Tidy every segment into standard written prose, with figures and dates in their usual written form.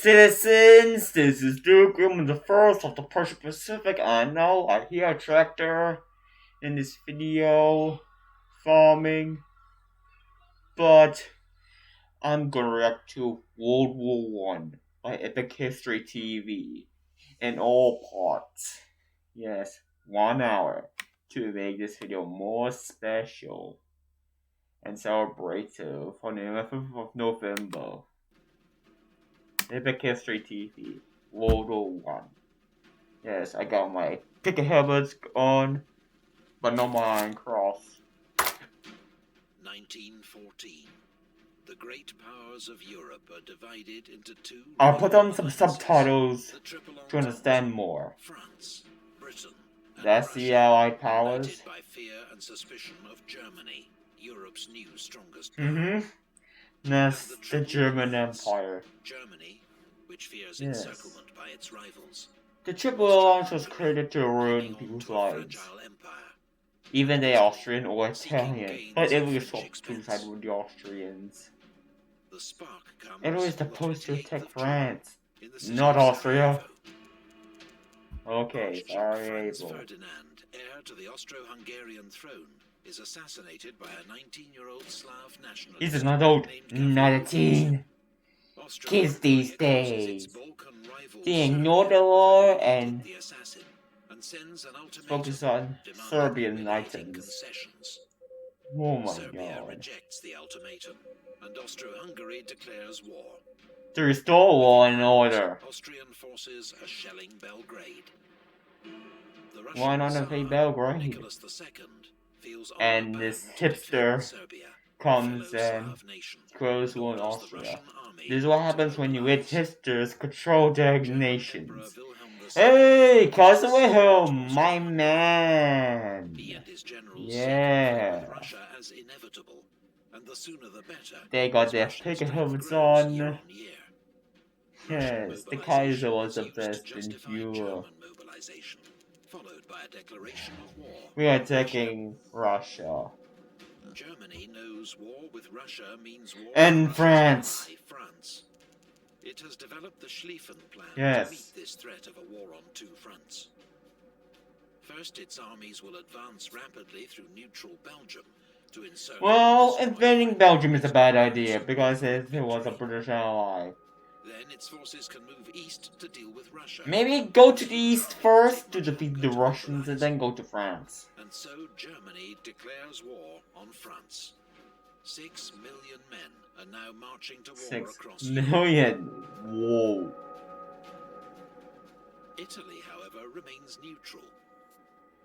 citizens, this is Duke Grim, the first of the Persian Pacific. I know I hear a tractor in this video farming, but I'm gonna react to World War I by Epic History TV in all parts. Yes, 1 hour to make this video more special and celebrative on the 11th of November. Epic History TV, World War One. Yes, I got my picket helmets on, but no mine cross. 1914. The great powers of Europe are divided into two. I'll put on some subtitles to understand more. France, Britain, and That's the Russia, Allied powers. united by fear and suspicion of Germany, Europe's new strongest power. That's the German Empire. Germany, which fears Yes. encirclement by its rivals. The Triple Alliance was created to ruin people's lives. Even the Austrian or Italian, but Italy was suicide with the Austrians. Italy is supposed to attack France, not Austria. Okay, sorry, Ferdinand, heir to the Austro-Hungarian throne, is assassinated by a 19-year-old Slav nationalist. He's not old, not a teen. Kids these days, they ignore the law and focus on Serbian items. Oh my Serbia god. rejects the ultimatum, and Austro-Hungary declares war. To restore law and order. Austrian forces are shelling Belgrade. Why not invade Belgrade? And this hipster comes and grows on Austria. This is what happens when you let hipsters control their nations. Hey, Cousin Wilhelm, my man. Yeah. They got their picket helmets on. Yes, the Kaiser was the best in Europe. We are attacking Russia. Germany knows war with Russia means war and France. It has developed the Schlieffen Plan to meet this threat of a war on two fronts. First, its armies will advance rapidly through neutral Belgium to encircle. Well, invading Belgium is a bad idea because it was a British ally. Then its forces can move east to deal with Russia. Maybe go to the east first to defeat the Russians and then go to France. And so Germany declares war on France. 6 million men are now marching to war across Europe. 6 million? Whoa. Italy, however, remains neutral.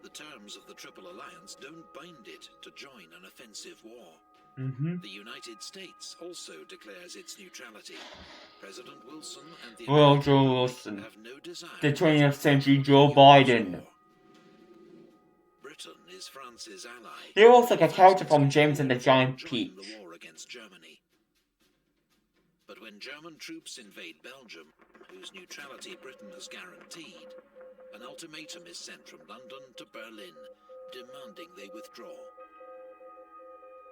The terms of the Triple Alliance don't bind it to join an offensive war. The United States also declares its neutrality. President Wilson and the Joe Wilson, have no desire the 20th century Joe Biden. Britain is France's ally. He looks like a character from James and the Giant Peach. The war against Germany. But when German troops invade Belgium, whose neutrality Britain has guaranteed, an ultimatum is sent from London to Berlin, demanding they withdraw.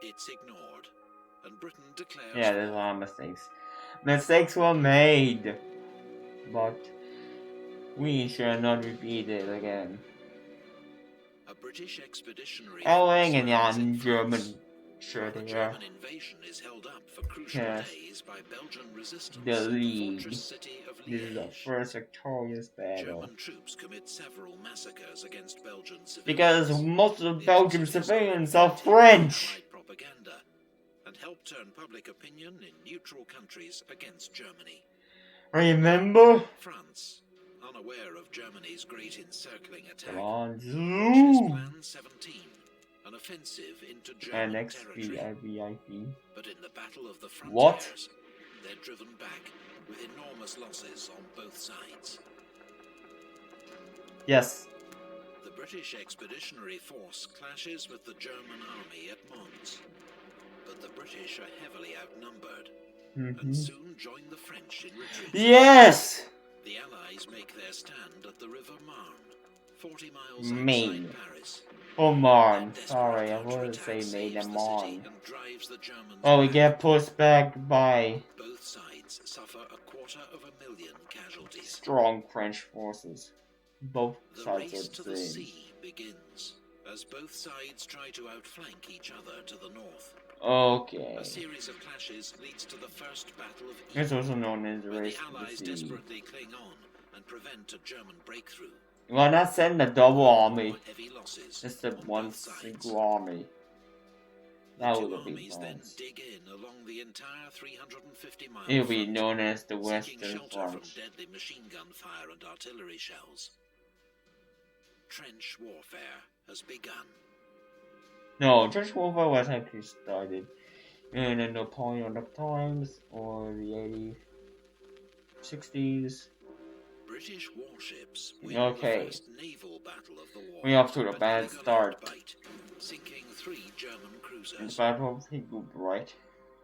It's ignored, and Britain declares. Yeah, there's a lot of mistakes. Mistakes were made, but we shall not repeat it again. A British expeditionary and German German invasion is held up for crucial days by Belgian resistance. The League. This is the first victorious battle. German troops commit several massacres against Belgian civilians. Because most of the Belgian civilians are French. Propaganda and help turn public opinion in neutral countries against Germany. Remember? France, unaware of Germany's great encircling attack, Plan 17, an offensive into German territory. But in the Battle of the Frontiers, they're driven back with enormous losses on both sides. Yes. The British Expeditionary Force clashes with the German army at Mons, but the British are heavily outnumbered and soon join the French in retreat. Yes! The Allies make their stand at the River Marne, 40 miles outside Paris. Oh, Marne. Sorry, I wouldn't say Maine and Marne. Oh, we get pushed back by... Both sides suffer a 250,000 casualties. Strong French forces. Both The sides are race the to the same. sea begins, as both sides try to outflank each other to the north. Okay. A series of clashes leads to the First Battle of It's Ypres, also known as the where race the to the Allies sea. desperately cling on and prevent a German breakthrough. Why not send a double army? Heavy losses Instead of on one both sides. single army. The That two would have been armies then nice. dig in along the entire 350-mile It would be front, known as the seeking Western shelter Front. from deadly machine gun fire and artillery shells. Trench warfare has begun. No, trench warfare was actually started in the Napoleonic times or the 60s. British warships win Okay. the first naval battle of the war. We're off to a but bad nearly got start. outbite, sinking 3 German In the cruisers. Battle of Higub, right?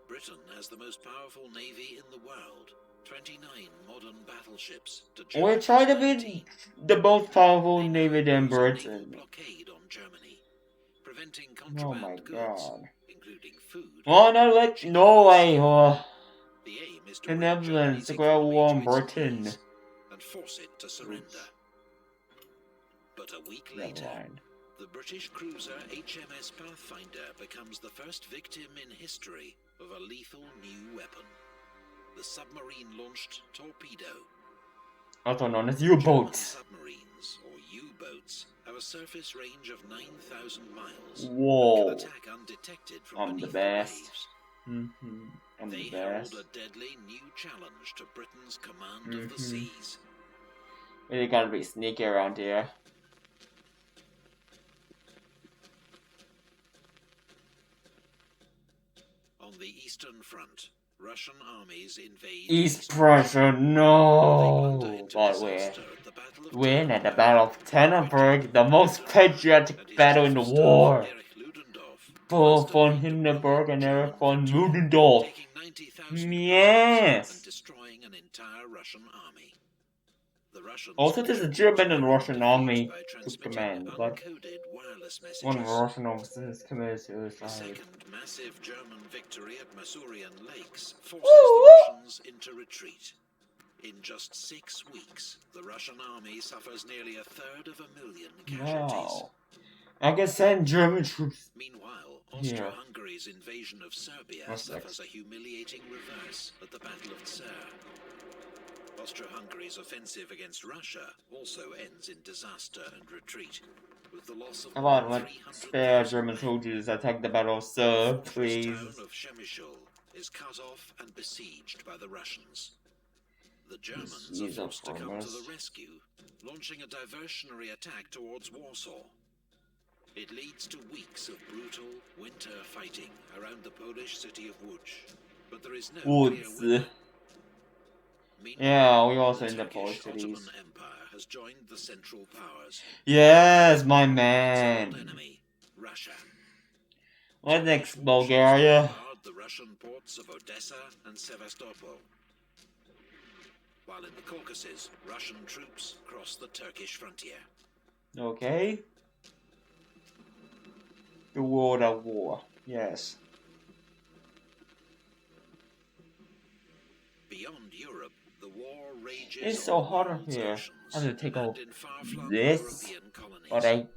Britain has the most powerful navy in the world. 29 modern battleships to We're Germany's trying to 19. be the most powerful They navy than impose a naval Britain. blockade on Germany, preventing Oh contraband my goods, god. including food. Oh no, let Norway or The aim is to the rid Netherlands Germany's to go economy war to on its Britain. knees and force it to surrender. Oops. But a week Never later, mind. the British cruiser HMS Pathfinder becomes the first victim in history of a lethal new weapon. The submarine-launched torpedo. Also known as German U-boats. submarines, or U-boats, have a surface range of 9,000 miles. Whoa. And can attack undetected from I'm the beneath best. the waves. I'm They the best. herald a deadly new challenge to Britain's command of the seas. Really gotta be sneaky around here. On the Eastern Front, Russian armies invade East Prussia, no! But we're at the Battle of Tannenberg, the most patriotic battle in the war. Both von Hindenburg and Erich von Ludendorff. Yes! Destroying an entire Russian army. The Russians Also, there's a German and Russian army took command, but one of the Russian officers committed The suicide. second massive German victory at Masurian Lakes forces the Russians into retreat. In just 6 weeks, the Russian army suffers nearly 1/3 casualties. Wow. I can send German troops. Meanwhile, Austro-Hungary's invasion of Serbia suffers a humiliating reverse at the Battle of Tser. Austro-Hungary's offensive against Russia also ends in disaster and retreat, with the loss of Come on, more let than 300,000 spare German men. soldiers attack the Battle of Tser, The please. town of Przemysl is cut off and besieged by the Russians. The Germans are forced to come to the rescue, launching a diversionary attack towards Warsaw. It leads to weeks of brutal winter fighting around the Polish city of Łódź, but there is no clear winner. Yeah, we also the in the Turkish Polish cities. Ottoman Empire has joined the Central Powers. Yes, my Its old man. enemy, Russia. What next, Bulgaria? Bombard the Russian ports of Odessa and Sevastopol. While in the Caucasus, Russian troops cross the Turkish frontier. Okay. The World at War. Yes. Beyond Europe, the war rages. It's so hot here. I have to take off this, but I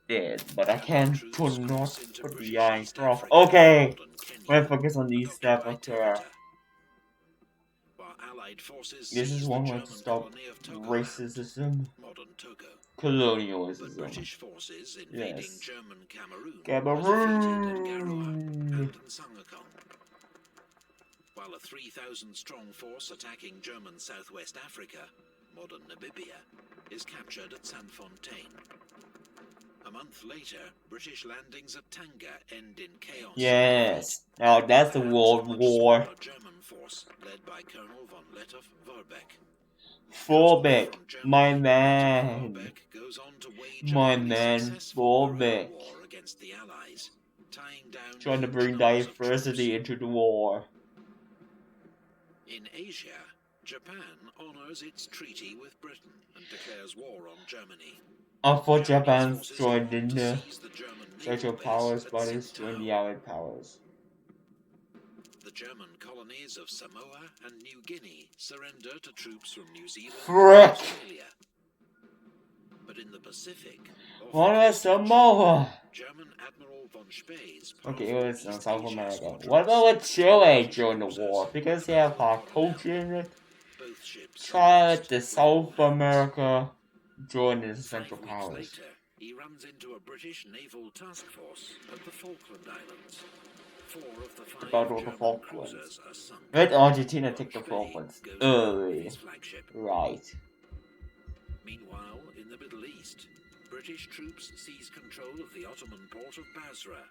did. But I can't put not put the eye off. Okay. Let's focus on the East Africa. This is one way to stop racism, colonialism. British forces invading German Cameroon Cameroon. While a 3,000-strong force attacking German Southwest Africa, modern Namibia, is captured at Saint-Fontaine. A month later, British landings at Tanga end in chaos. Yes. Now that's the World War. A German force led by Colonel von Lettow-Vorbeck. Vorbeck, my man. My man, Vorbeck. Against the Allies, tying down Trying to bring diversity into the war. In Asia, Japan honors its treaty with Britain and declares war on Germany. I thought Japan joined in the Central Powers, but it's joined the Allied Powers. The German colonies of Samoa and New Guinea surrender to troops from New Zealand Frick. and Australia. But in the Pacific, What is Samoa? German Admiral von Spee's Okay, it was in South America. What about with Chile during the war? Because they have hot culture in it. Try the South America join the Central Powers. Later, he runs into a British naval task force at the Falkland Islands. 4 of the 5 Battle of the German Falklands. cruisers are sunk. Let Argentina take the Falklands Goes early. his flagship. Right. Meanwhile, in the Middle East, British troops seize control of the Ottoman port of Basra,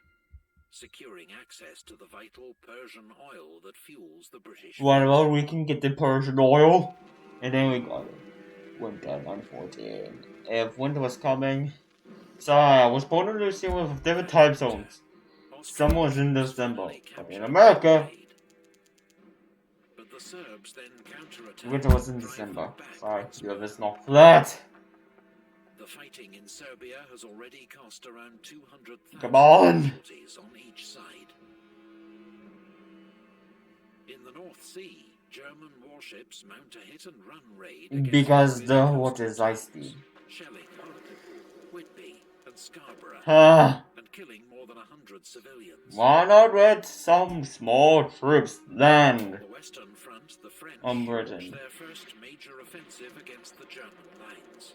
securing access to the vital Persian oil that fuels the British. What about we can get the Persian oil? And then we got it. Winter 1914. If winter was coming. Sorry, I was born in New Zealand with different time zones. Summer was in December, but in America, but the Serbs then counterattack. winter was in December. Sorry, the other's not flat. The fighting in Serbia has already cost around 200,000 casualties on each side. In the North Sea, German warships mount a hit-and-run raid Because the water is icy. Shelling Whitby and Scarborough, and killing more than 100 civilians. Why not with some small troops land On the Western Front, the French on Britain? launched their first major offensive against the German lines.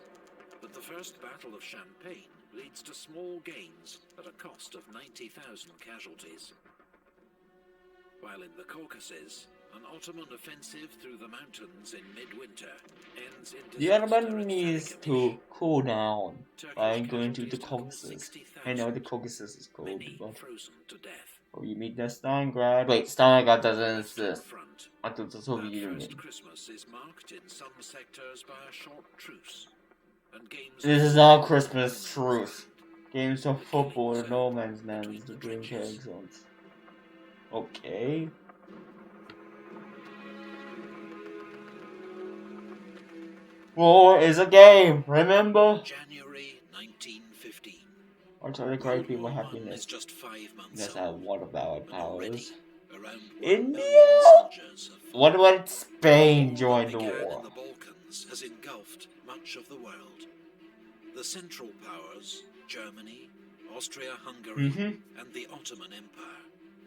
But the First Battle of Champagne leads to small gains at a cost of 90,000 casualties. While in the Caucasus, an Ottoman offensive through the mountains in midwinter ends in The Ottoman needs to cool down by going to the Caucasus. I know the Caucasus is cold, but frozen to death. you meet the Stalingrad. Wait, Stalingrad doesn't exist until the Soviet Union. Christmas is marked in some sectors by a short truce. And games This is our Christmas truce. Games of football, the no man's land, the dream zones. Okay. War is a game, remember? January 1915. I'm trying to correct people happiness. Just 5 months Yes, I have what about powers? around India? soldiers have What about Spain joined the began war? in the Balkans has engulfed much of the world. The Central Powers, Germany, Austria-Hungary, and the Ottoman Empire,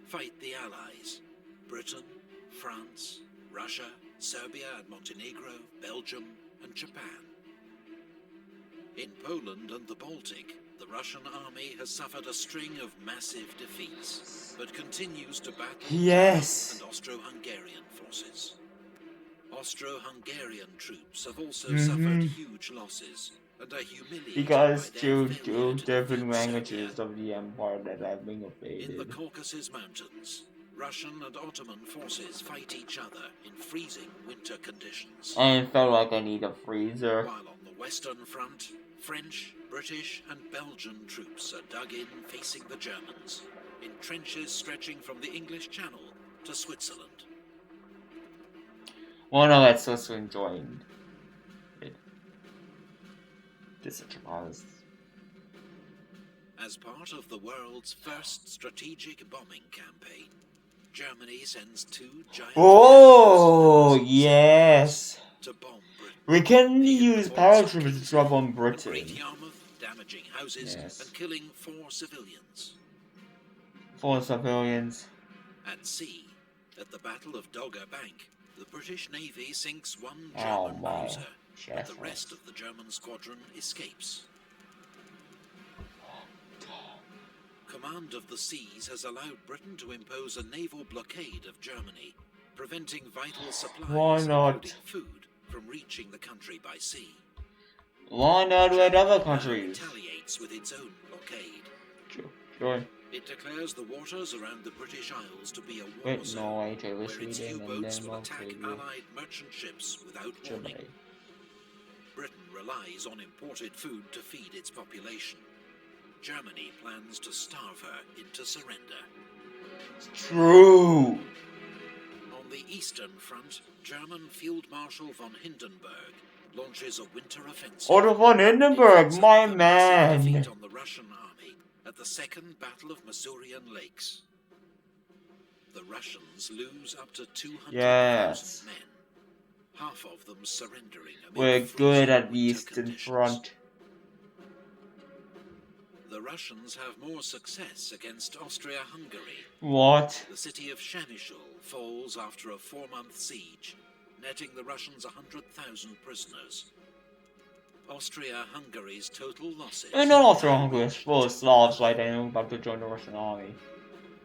fight the Allies, Britain, France, Russia, Serbia and Montenegro, Belgium, and Japan. In Poland and the Baltic, the Russian army has suffered a string of massive defeats, but continues to battle German and Austro-Hungarian forces. Austro-Hungarian troops have also suffered huge losses and are humiliated because by due their to failure to different defeat languages Serbia. of the empire that have been In the invaded. Caucasus Mountains, Russian and Ottoman forces fight each other in freezing winter conditions. I felt like I need a freezer. While on the Western Front, French, British and Belgian troops are dug in facing the Germans, in trenches stretching from the English Channel to Switzerland. Well, no, that's also enjoying it. This is honest. As part of the world's first strategic bombing campaign, Germany sends 2 giant yes. to bomb Britain. We can use paratroopers to drop on Britain. Great Yarmouth, damaging houses and killing 4 civilians. 4 civilians. At sea, at the Battle of Dogger Bank, the British Navy sinks 1 German cruiser, but the rest of the German squadron escapes. Command of the seas has allowed Britain to impose a naval blockade of Germany, preventing vital supplies, including food, from reaching the country by sea. Why not with other countries? It retaliates with its own blockade. Sure. It declares the waters around the British Isles to be a war zone, where its U-boats will attack Allied merchant ships without warning. Britain relies on imported food to feed its population. Germany plans to starve her into surrender. It's true. On the Eastern Front, German Field Marshal von Hindenburg launches a winter offensive. Otto von Hindenburg, my man. Defeat on the Russian army at the Second Battle of Masurian Lakes. the Russians lose up to 200,000 Yes. men, half of them surrendering amid We're good freezing at the winter Eastern conditions. Front. The Russians have more success against Austria-Hungary. What? The city of Przemysl falls after a 4-month siege, netting the Russians 100,000 prisoners. Austria-Hungary's total losses... And not Austria-Hungary is full of Slavs right now about to join the Russian army.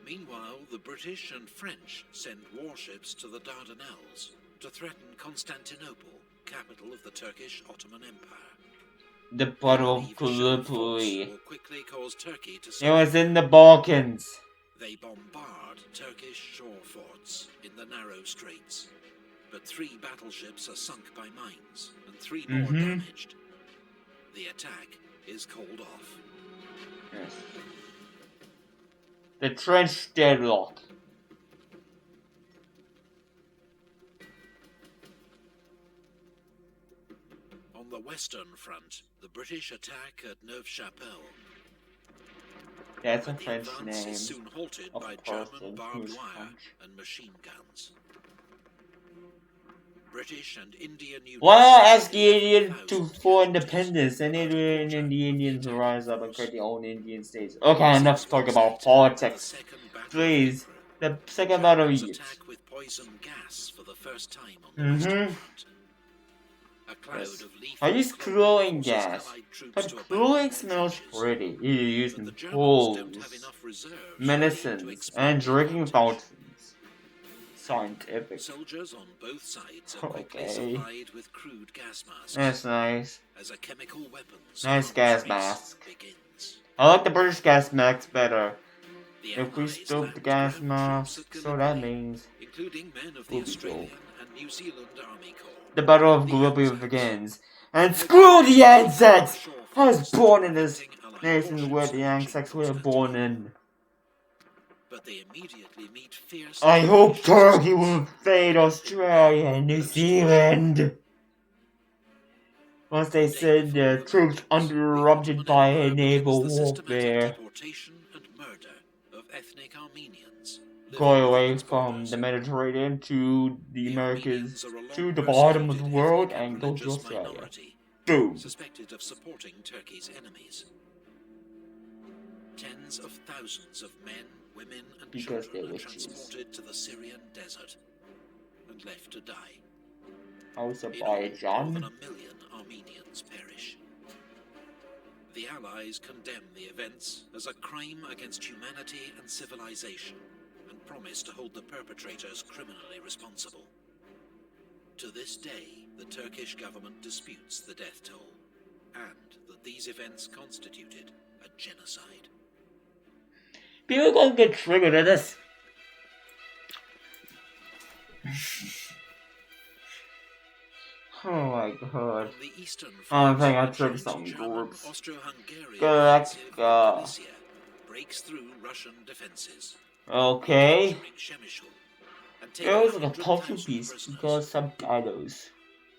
Meanwhile, the British and French send warships to the Dardanelles to threaten Constantinople, capital of the Turkish Ottoman Empire. The Battle of They believe show of force Gallipoli. will quickly cause Turkey to It was in the Balkans. They bombard Turkish shore forts in the narrow straits, but 3 battleships are sunk by mines and 3 more damaged. The attack is called off. Yes. The trench deadlock. On the Western Front, the British attack at Neuve-Chapelle. That's a But the French advance name. is soon halted Of by course, German it barbed was wire French. and machine guns. British and Indian units... Why not ask the Indian for independence and the Indians rise up and create their own Indian states? Okay, enough talk about politics. Please, the second battle of Egypt. Attack with poison gas for the first time on the Western Front. A cloud Yes. of lethal I use chlorine glowing forces gas, Allied troops but to glowing abandon their smells trenches. pretty. You're using But the Germans don't have holes, enough reserves medicines, to exploit and the drinking advantage. fountains. Scientific. Soldiers on both sides are quickly Okay. supplied with crude gas masks That's nice. as a chemical weapon. Nice gas race mask. begins. I like the British gas mask better. The If we Allies stop land the gas ground mask, troops at so that Gallipoli, means including men of the we'll be Australian cool. and New Zealand Army Corps. The Battle of The Gallipoli Anzacs. begins. And screw the Anzacs! Shore I was forts born in this preventing Allied nation where warships the reaching Anzacs were born in. But they immediately meet fierce I hope Turkish Turkey resistance. will invade Australia and New Zealand. Once they send their troops uninterrupted by a naval warfare. Deportation and murder of ethnic Armenians Go away from the Mediterranean to the Americas to the bottom of the world and go to Australia. Boom. Suspected of supporting Turkey's enemies. Tens of thousands of men, women, and Because children they are were Jews. transported to the Syrian desert and left to die. In all, more than Azerbaijan. 1 million Armenians perish. The Allies condemn the events as a crime against humanity and civilization and promise to hold the perpetrators criminally responsible. To this day, the Turkish government disputes the death toll and that these events constituted a genocide. People are gonna get triggered at this. Oh my god. On the eastern I front, think I the triggered joint some German groups. Austro-Hungarian Correct. offensive in Galicia breaks through Russian defenses. Okay. Capturing Przemysl and taking It was like a 100,000 puzzle piece prisoners. because subtitles.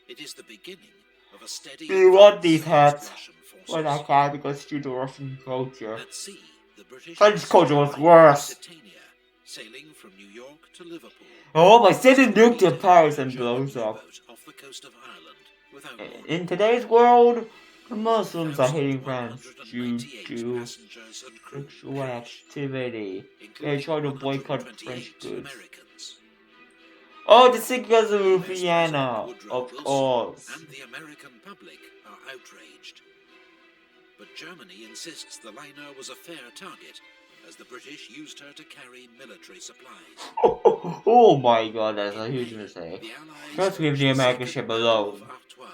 It is the beginning of a steady Do you want advance these hats? against Russian forces. Well, that guy because due to Russian culture. At sea, the British French culture was worse. Lusitania, sailing from New York to Liverpool. Oh, my send a nuke to Paris and German blows up. U-boat off the coast of Ireland without warning. In today's world, the Muslims are hating France due 1,198 to passengers and crew sexual perished, activity. They including try to boycott 128 French goods. Americans. Oh, the Singers of US Louisiana, President Woodrow of Wilson course. and the American public are outraged. But Germany insists the liner was a fair target, as the British used her to carry military supplies. Oh my god, that's a huge In May, mistake. the Allies Let's leave the launched American second ship Battle alone. of Artois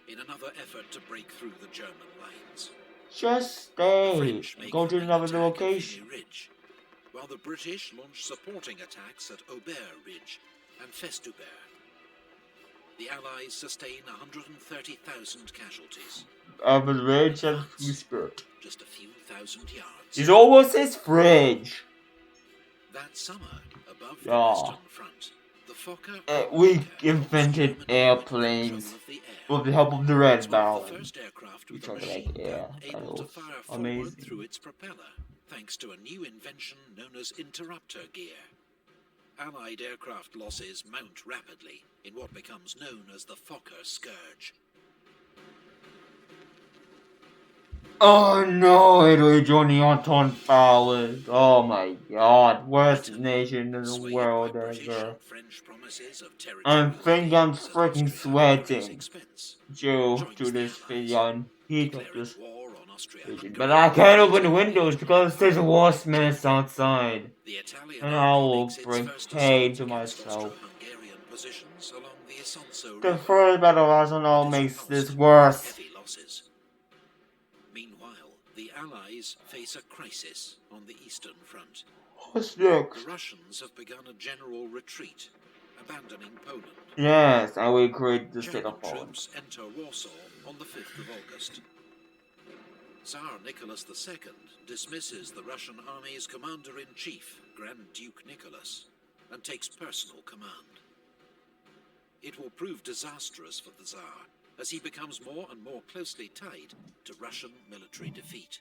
in another effort to break through the German lines. Just The stay. French make Go to the main another attack at location. Vimy Ridge, while the British launch supporting attacks at Aubert Ridge and Festubert. The Allies sustain 130,000 casualties. Average and free spirit. Just a few thousand yards. It's almost his fridge. That summer, above the Yeah. Western Front, the Fokker We helps invented Germany airplanes win control of the air. with the help of the Red It's one of the Baron. first aircraft with Which a are like machine air gun able to battles. fire forward Amazing. through its propeller, thanks to a new invention known as interrupter gear. Allied aircraft losses mount rapidly in what becomes known as the Fokker Scourge. Oh no, Italy joined the Entente Powers. Oh my god, worst nation in the world ever. I think I'm freaking sweating due to this video and heat of this region. But I can't open the windows because there's a war smith outside. And I will bring pain to myself. The first battle of Arsenal makes this worse. Meanwhile, the Allies face a crisis on the Eastern Front. What's next? The Russians have begun a general retreat, abandoning Poland. Yes, I will create the state German of Poland. troops enter Warsaw on the 5th of August. Tsar Nicholas II dismisses the Russian army's commander-in-chief, Grand Duke Nicholas, and takes personal command. It will prove disastrous for the Tsar, as he becomes more and more closely tied to Russian military defeat.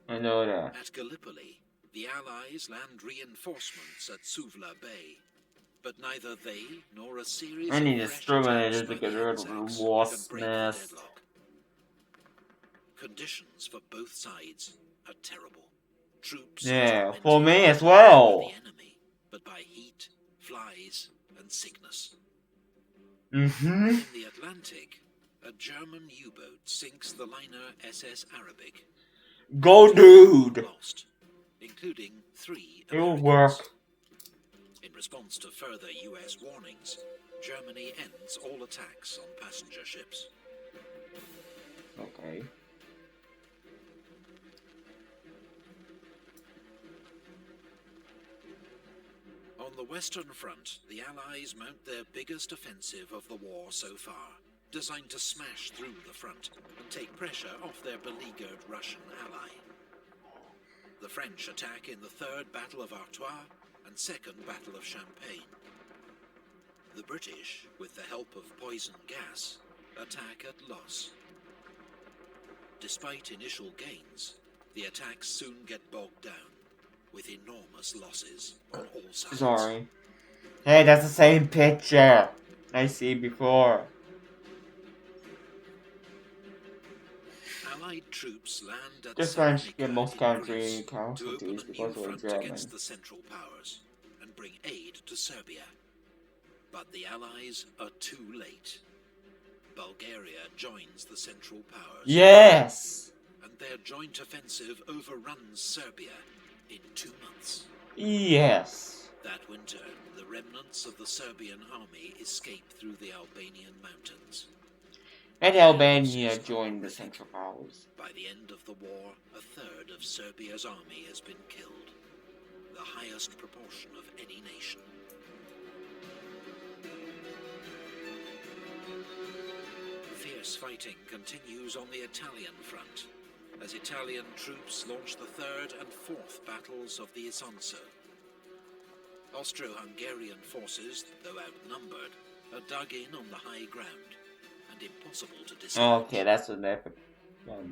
I know that. At Gallipoli, the Allies land reinforcements at Suvla Bay, but neither they nor a series I need of fresh exterminators attacks to by get the rid of the Anzacs wasp can break the nest. deadlock. Conditions for both sides are terrible. Troops Yeah, tormented for me as not by well. the enemy, but by heat, flies, and sickness. In In the Atlantic, a German U-boat sinks the liner SS Arabic. Go, dude! Lost, including 3 It will Americans. work. In response to further US warnings, Germany ends all attacks on passenger ships. Okay. On the Western Front, the Allies mount their biggest offensive of the war so far, designed to smash through the front and take pressure off their beleaguered Russian ally. The French attack in the 3rd Battle of Artois and 2nd Battle of Champagne. The British, with the help of poison gas, attack at Loos. Despite initial gains, the attacks soon get bogged down, with enormous losses on all sides. Sorry. Hey, that's the same picture I see before. Allied troops land at The French Salonika get most in country Greece to open casualties a new because of front German. against the Central Powers and bring aid to Serbia. But the Allies are too late. Bulgaria joins the Central Powers. Yes! And their joint offensive overruns Serbia in 2 months. Yes. That winter, the remnants of the Serbian army escape through the Albanian mountains. And Albania joined the Central Powers. By the end of the war, a third of Serbia's army has been killed, the highest proportion of any nation. Fierce fighting continues on the Italian front, as Italian troops launch the 3rd and 4th battles of the Isonzo. Austro-Hungarian forces, though outnumbered, are dug in on the high ground and impossible to dislodge. Okay, that's an epic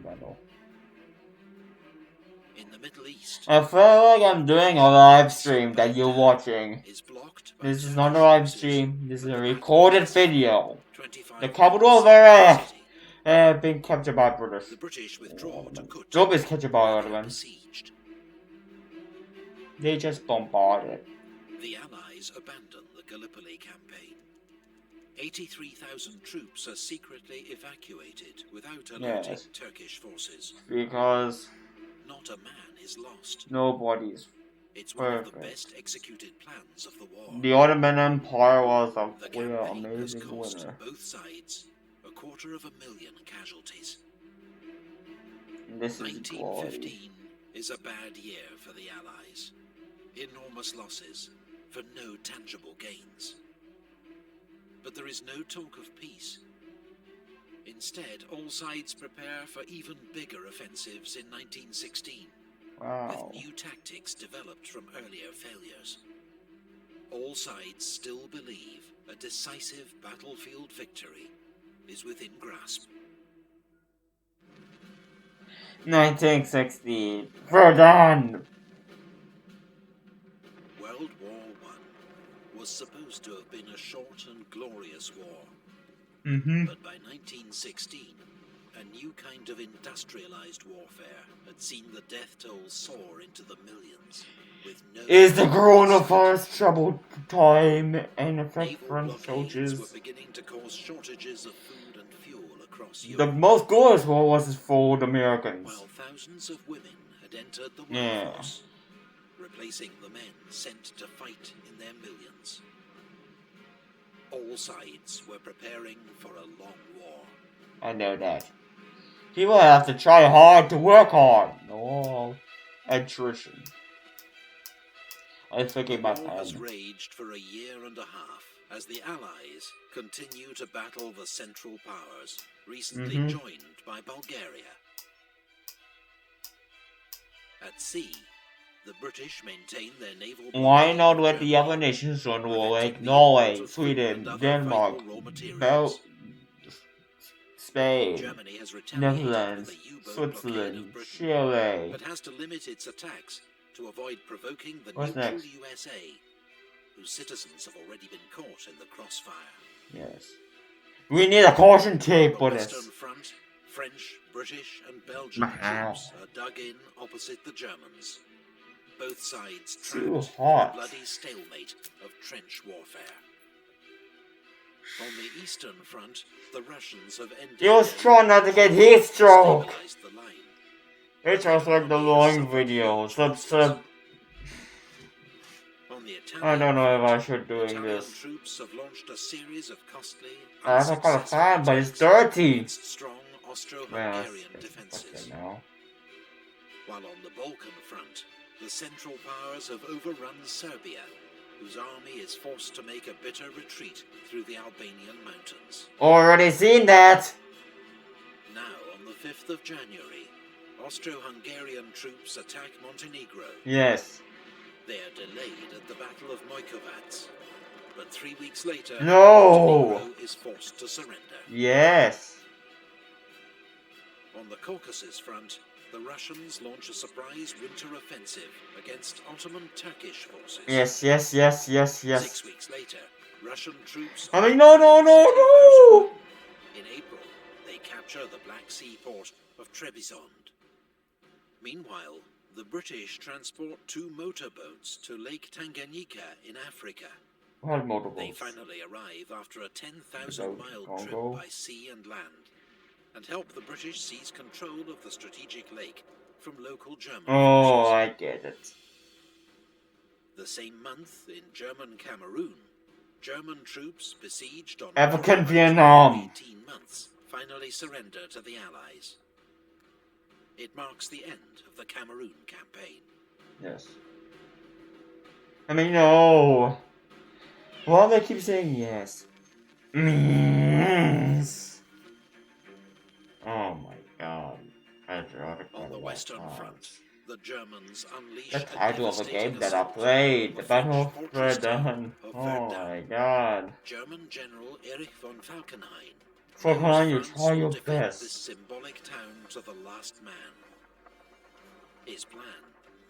battle. In the Middle East, I feel like I'm doing a live stream that you're watching. This is not a live stream, this is a recorded video. The capital of Iraq being captured by British. The British withdraw to Kut. Job is captured by Ottoman. Besieged. They just bombarded. The Allies abandon the Gallipoli campaign. 83,000 troops are secretly evacuated without alerting Turkish forces. Because Not a man is lost. nobody's It's one of the perfect. best executed plans of the war. The Ottoman Empire was a The clear, campaign has amazing cost winner. both sides 250,000 casualties. This is glory. 1915 is a bad year for the Allies. Enormous losses for no tangible gains. But there is no talk of peace. Instead, all sides prepare for even bigger offensives in 1916, Wow. with new tactics developed from earlier failures. All sides still believe a decisive battlefield victory is within grasp. 1960. Verdun. World War was supposed to have been a short and glorious war. But by 1916, a new kind of industrialized warfare had seen the death toll soar into the millions. With no Is the coronavirus troubled time and affect French soldiers? were beginning to cause shortages of food and fuel across The Europe. most glorious war was for the Americans. While thousands of women had entered the workforce, replacing the men sent to fight in their millions. All sides were preparing for a long war. I know that. People have to try hard to work hard. No attrition. I was thinking about The war has that. raged for a year and a half as the Allies continue to battle the Central Powers, recently joined by Bulgaria. At sea, the British maintain their naval. Why not let the other nations join war like Norway, Sweden, Denmark, Spain, Germany has Netherlands, with a U-boat Switzerland, blockade of Britain, Chile? but has to limit its attacks to avoid provoking the What's neutral next? USA, whose citizens have already been caught in the crossfire. Yes. We need a caution tape for On the this. Western Front, French, British, and Belgian troops are dug in opposite the Germans. Both sides Too trapped hot. in a bloody stalemate of trench warfare. On the Eastern Front, the Russians have ended. He was trying not to get heat stroke. stabilized the line. It was like the long video. On the I don't know if I should doing Italian this. troops have launched a series of costly, I have a kind of unsuccessful fan, but it's attacks dirty. against strong Austro-Hungarian defenses. Now. While on the Balkan front, the Central Powers have overrun Serbia, whose army is forced to make a bitter retreat through the Albanian mountains. Already seen that. Now, on the 5th of January, Austro-Hungarian troops attack Montenegro. Yes. They are delayed at the Battle of Mojkovac, but 3 weeks later, No. Montenegro is forced to surrender. Yes. On the Caucasus front, the Russians launch a surprise winter offensive against Ottoman Turkish forces. Yes. 6 weeks later, Russian troops. I mean, no. In April, they capture the Black Sea port of Trebizond. Meanwhile, the British transport 2 motorboats to Lake Tanganyika in Africa. What They motorboats? finally arrive after a 10,000-mile trip by sea and land, and help the British seize control of the strategic lake from local German Oh, forces. I get it. The same month, in German Cameroon, German troops besieged on African October Vietnam. 18 months finally surrender to the Allies. It marks the end of the Cameroon campaign. Yes. I mean, no. Why do they keep saying yes? Yes. Oh my god. On the Western Front, the Germans unleashed The title of a game that I assault played, on the the Battle French of fortress town Verdun. of Oh Verdun. my god. German General Erich von Falkenhayn. Falkenhayn, you knows try France your will defend best. this symbolic town to the last man. His plan,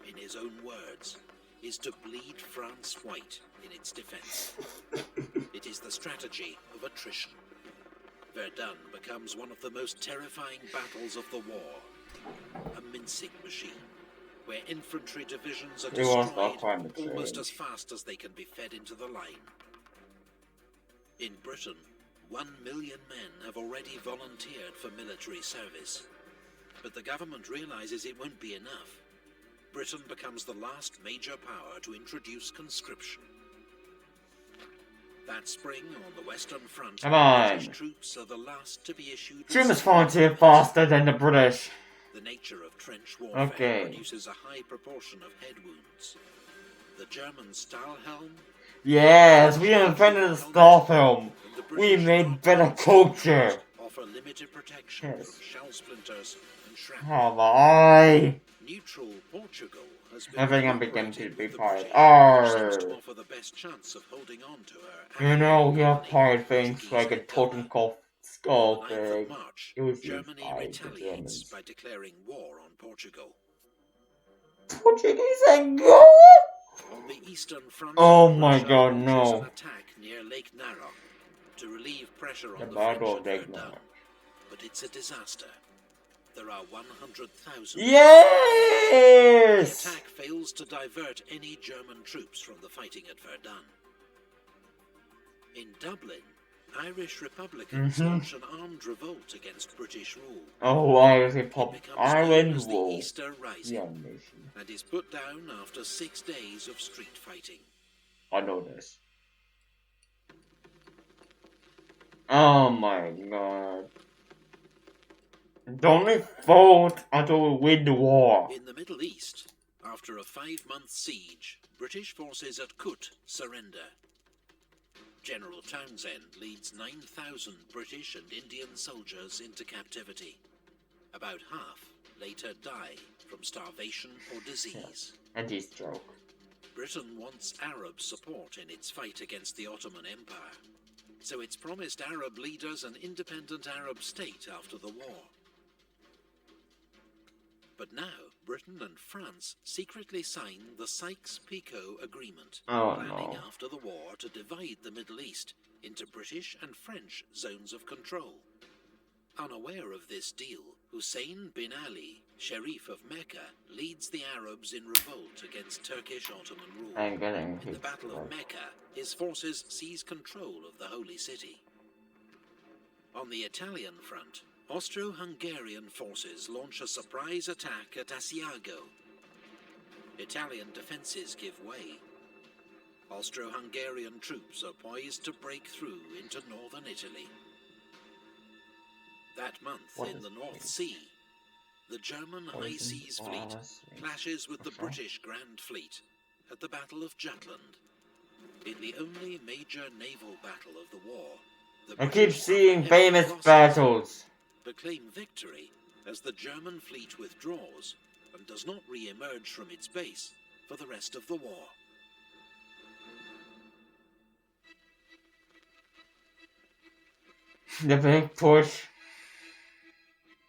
in his own words, is to bleed France white in its defense. It is the strategy of attrition. Verdun becomes one of the most terrifying battles of the war. A mincing machine, where infantry divisions are It was not destroyed climate almost change. as fast as they can be fed into the line. In Britain, 1 million men have already volunteered for military service. But the government realizes it won't be enough. Britain becomes the last major power to introduce conscription. That spring, on the Western Front, Come on. British troops are the last to be issued. Germans volunteer faster than the British. The nature of trench warfare Okay. produces a high proportion of head wounds. The German Stahlhelm. Yes, we invented the Stahlhelm. and the We British made Dark better Horse culture. offer limited protection Yes. from shell splinters and shrapnel. Come on. Neutral Portugal has been I think I'm cooperating beginning to with be the pirate. British, which seems to Arr. offer the best chance of holding on to her. You know, we have African pirate colony, things like a East totem India. called On skull the 9th of thing. March, It was used Germany by the retaliates Germans. by declaring war on Portugal. Portuguese and go? On the eastern front, Oh my Prussia god, launches an no. attack near Lake Nara to relieve pressure The on the French Battle at of Lake Verdun. Nara. But it's a disaster. There are 100,000. The Yes! attack fails to divert any German troops from the fighting at Verdun. In Dublin, Irish Republicans launch an armed revolt against British rule. Oh, Irish It Republic. becomes known Ireland as the War. Easter Rising Young nation. and is put down after 6 days of street fighting. I know this. Oh my god. Don't we vote until we win the war? In the Middle East, after a 5-month siege, British forces at Kut surrender. General Townsend leads 9,000 British and Indian soldiers into captivity. About half later die from starvation or disease. And this joke. Britain wants Arab support in its fight against the Ottoman Empire, so it's promised Arab leaders an independent Arab state after the war. But now, Britain and France secretly sign the Sykes-Picot Agreement, planning after the war to divide the Middle East into British and French zones of control. Unaware of this deal, Hussein bin Ali, Sharif of Mecca, leads the Arabs in revolt against Turkish Ottoman rule. In the Battle of Mecca, his forces seize control of the Holy City. On the Italian front, Austro-Hungarian forces launch a surprise attack at Asiago. Italian defences give way. Austro-Hungarian troops are poised to break through into northern Italy. That month, in the North Sea, the German High Seas Fleet clashes with the British Grand Fleet at the Battle of Jutland. In the only major naval battle of the war, the I keep British seeing suffer heavy famous losses, battles. but claim victory as the German fleet withdraws and does not re-emerge from its base for the rest of the war. The big push.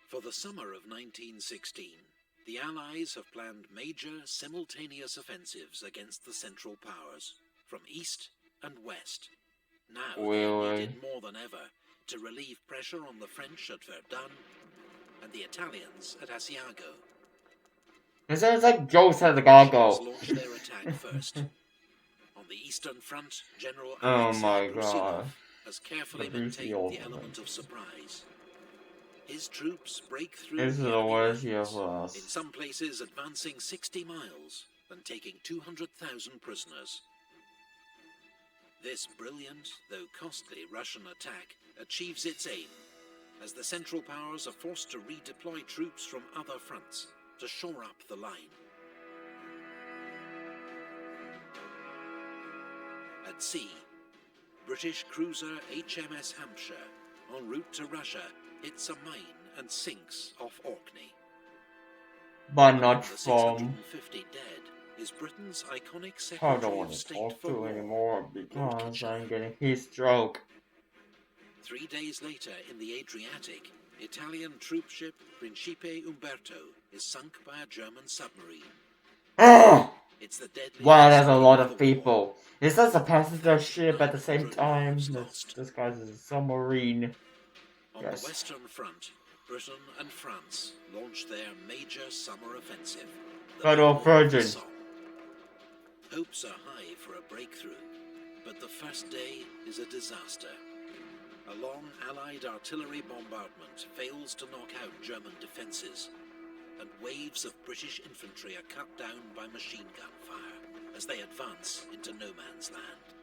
For the summer of 1916, the Allies have planned major simultaneous offensives against the Central Powers, from east and west. Now they're needed more than ever to relieve pressure on the French at Verdun and the Italians at Asiago. It sounds like jokes at the Gago. Launched their attack first. On the Eastern Front, General Oh Alexei my Brusilov god. has carefully maintained the element of surprise. His troops break through This is the the enemy worst lines, year for us. in some places advancing 60 miles and taking 200,000 prisoners. This brilliant, though costly, Russian attack achieves its aim, as the Central Powers are forced to redeploy troops from other fronts to shore up the line. At sea, British cruiser HMS Hampshire, en route to Russia, hits a mine and sinks off Orkney. But not The from... 650 dead is Britain's iconic I Secretary don't of want to State talk for to War, anymore Lord because Kitchener. I'm getting heat stroke. 3 days later, in the Adriatic, Italian troop ship Principe Umberto is sunk by a German submarine. Ah! It's the deadliest Wow, that's a sinking lot of of the war. people. Is this a passenger ship at the same time? Lives lost. This guy's a submarine. On Yes. the Western Front, Britain and France launched their major summer offensive, the Battle of the Virgin. Somme. Hopes are high for a breakthrough, but the first day is a disaster. A long Allied artillery bombardment fails to knock out German defences, and waves of British infantry are cut down by machine gun fire as they advance into no man's land.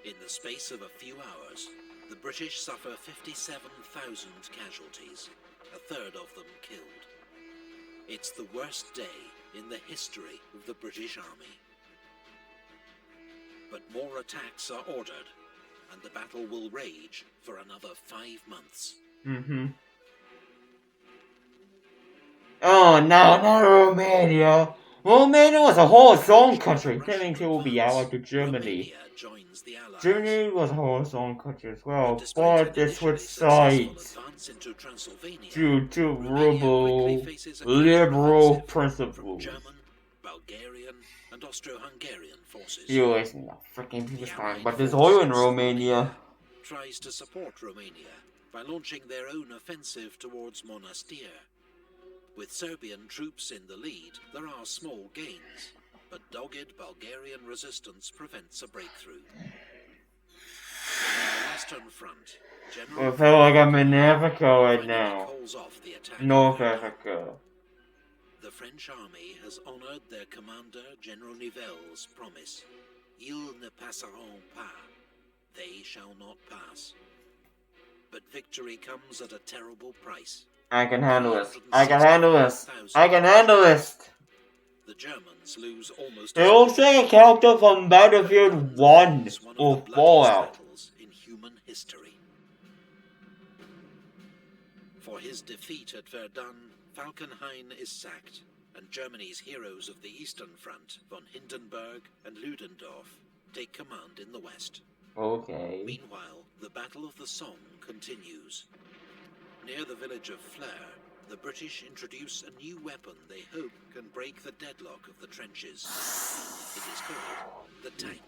In the space of a few hours, the British suffer 57,000 casualties, a third of them killed. It's the worst day in the history of the British Army. But more attacks are ordered, and the battle will rage for another 5 months. Oh no, not Romania! Romania was a whole country. Technically, it will be allied to Germany. Romania joins the Allies. Germany was a whole country as well, Despite but they an switched initially sides successful advance into Transylvania, due to Romania quickly faces a liberal counter-offensive from principles. German, Bulgarian, and and Austro-Hungarian forces. US in the freaking The Palestine, Allied but there's force oil in in Romania. tries to support Romania by launching their own offensive towards Monastir. With Serbian troops in the lead, there are small gains, but dogged Bulgarian resistance prevents a breakthrough. On the Western Front, I feel like I'm in Africa right finally now. calls off the attack. North Africa. The French army has honored their commander, General Nivelle's promise. Ils ne passeront pas. They shall not pass. But victory comes at a terrible price. I can handle this. I can handle this. I can handle this. The Germans lose almost. It looks like a character from Battlefield 1 or Fallout. In human history. For his defeat at Verdun, Falkenhayn is sacked, and Germany's heroes of the Eastern Front, von Hindenburg and Ludendorff, take command in the west. Okay. Meanwhile, the Battle of the Somme continues. Near the village of Flers, the British introduce a new weapon they hope can break the deadlock of the trenches. It is called the tank.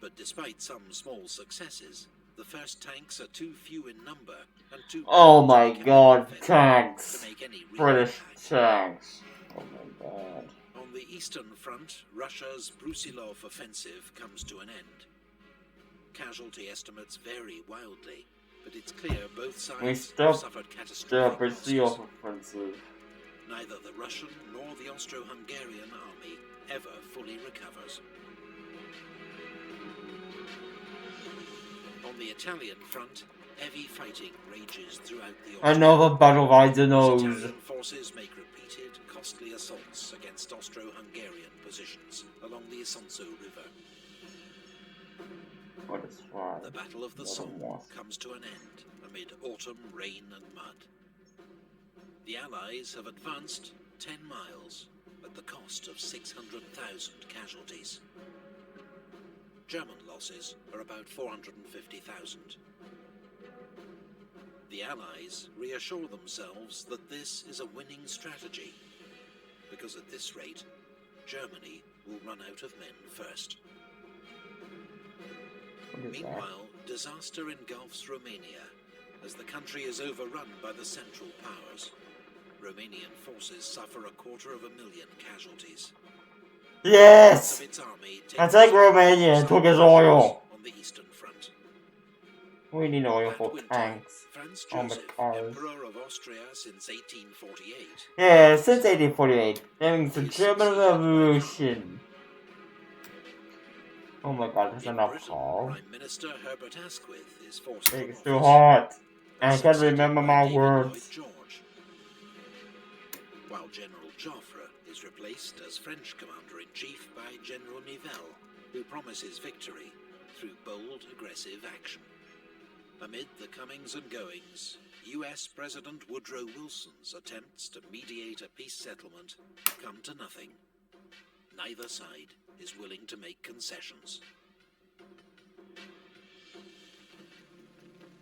But despite some small successes, the first tanks are too few in number and too... Oh my god, tanks. British tanks. Oh my god. On the Eastern Front, Russia's Brusilov offensive comes to an end. Casualty estimates vary wildly, but it's clear both sides have suffered catastrophic losses. Neither the Russian nor the Austro-Hungarian army ever fully recovers. On the Italian front, heavy fighting rages throughout the Another battle rides the nose. Italian forces make repeated, costly assaults against Austro-Hungarian positions along the Isonzo River. The Battle of the Somme comes to an end amid autumn rain and mud. The Allies have advanced 10 miles at the cost of 600,000 casualties. German losses are about 450,000. The Allies reassure themselves that this is a winning strategy, because at this rate, Germany will run out of men first. Meanwhile, disaster engulfs Romania as the country is overrun by the Central Powers. Romanian forces suffer 250,000 casualties. Yes! I take Romania and took his oil. On the Eastern Front. We need oil for tanks. Franz On the Joseph, cars. Emperor of Austria since 1848. Yeah, since 1848. That means the German Revolution. Oh my god, there's enough call. Prime Minister Herbert Asquith is forced from It's too office, hot. and I can't succeeded remember by my David words. Lloyd George. While General Joffre is replaced as French Commander-in-Chief by General Nivelle, who promises victory through bold, aggressive action. Amid the comings and goings, US President Woodrow Wilson's attempts to mediate a peace settlement come to nothing. Neither side is willing to make concessions.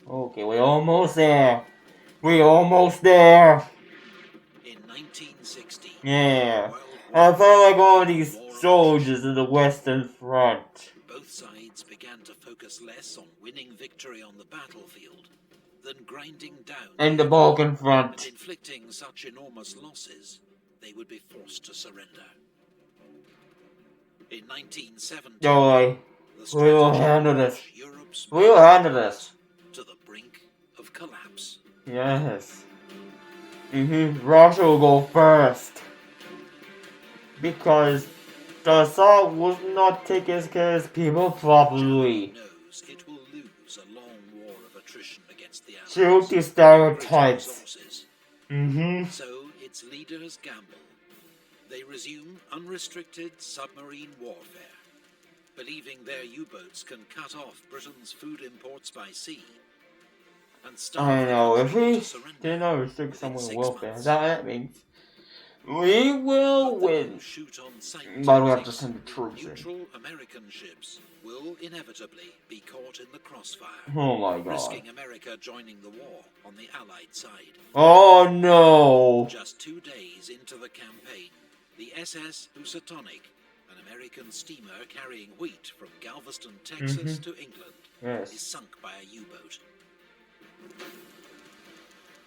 Okay, we're almost there. We're almost there. In 1960, Yeah. I felt like all these soldiers in the Western Front. both sides began to focus less on winning victory on the battlefield than grinding down And the Balkan and Front. inflicting such enormous losses they would be forced to surrender. In 1970, Don't worry. the We will strategy handle this. pushed Europe's We will handle this. to the brink of collapse. Yes. Russia will go first. Because the Assad will not take care of his people properly. Knows it will lose a long war of attrition against the Allies. Shoot the stereotypes. Resources. So its leaders gamble. They resume unrestricted submarine warfare, believing their U-boats can cut off Britain's food imports by sea. And I know, if we to surrender did not restrict within someone's 6 welfare, months. that means we will win. Shoot on sight But we have to tactics, send the troops in. neutral American ships will inevitably be caught in the crossfire, Oh my god. risking America joining the war on the Allied side. Oh no. Just 2 days into the campaign, the SS Housatonic American steamer carrying wheat from Galveston, Texas to England is sunk by a U-boat.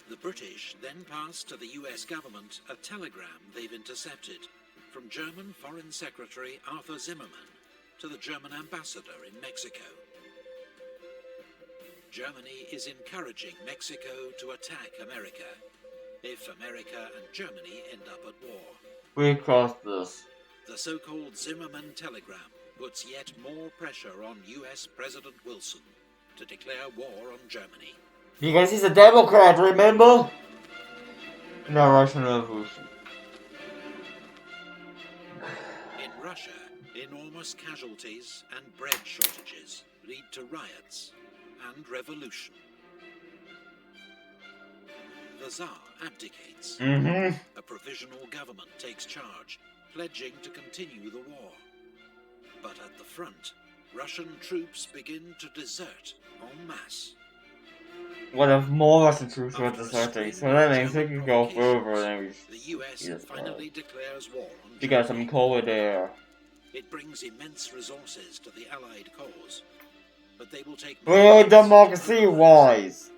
The British then pass to the US government a telegram they've intercepted from German Foreign Secretary Arthur Zimmermann to the German ambassador in Mexico. Germany is encouraging Mexico to attack America if America and Germany end up at war. We crossed this. The so-called Zimmermann telegram puts yet more pressure on US President Wilson to declare war on Germany. Because he's a Democrat, remember? No, Russian Revolution. In Russia, enormous casualties and bread shortages lead to riots and revolution. The Tsar abdicates. A provisional government takes charge, pledging to continue the war. But at the front, Russian troops begin to desert en masse. What if more Russian troops were deserting? So that means we can go further than the US finally declares war on Germany. You got some cold air. It brings immense resources to the Allied cause, but they will take We're democracy-wise.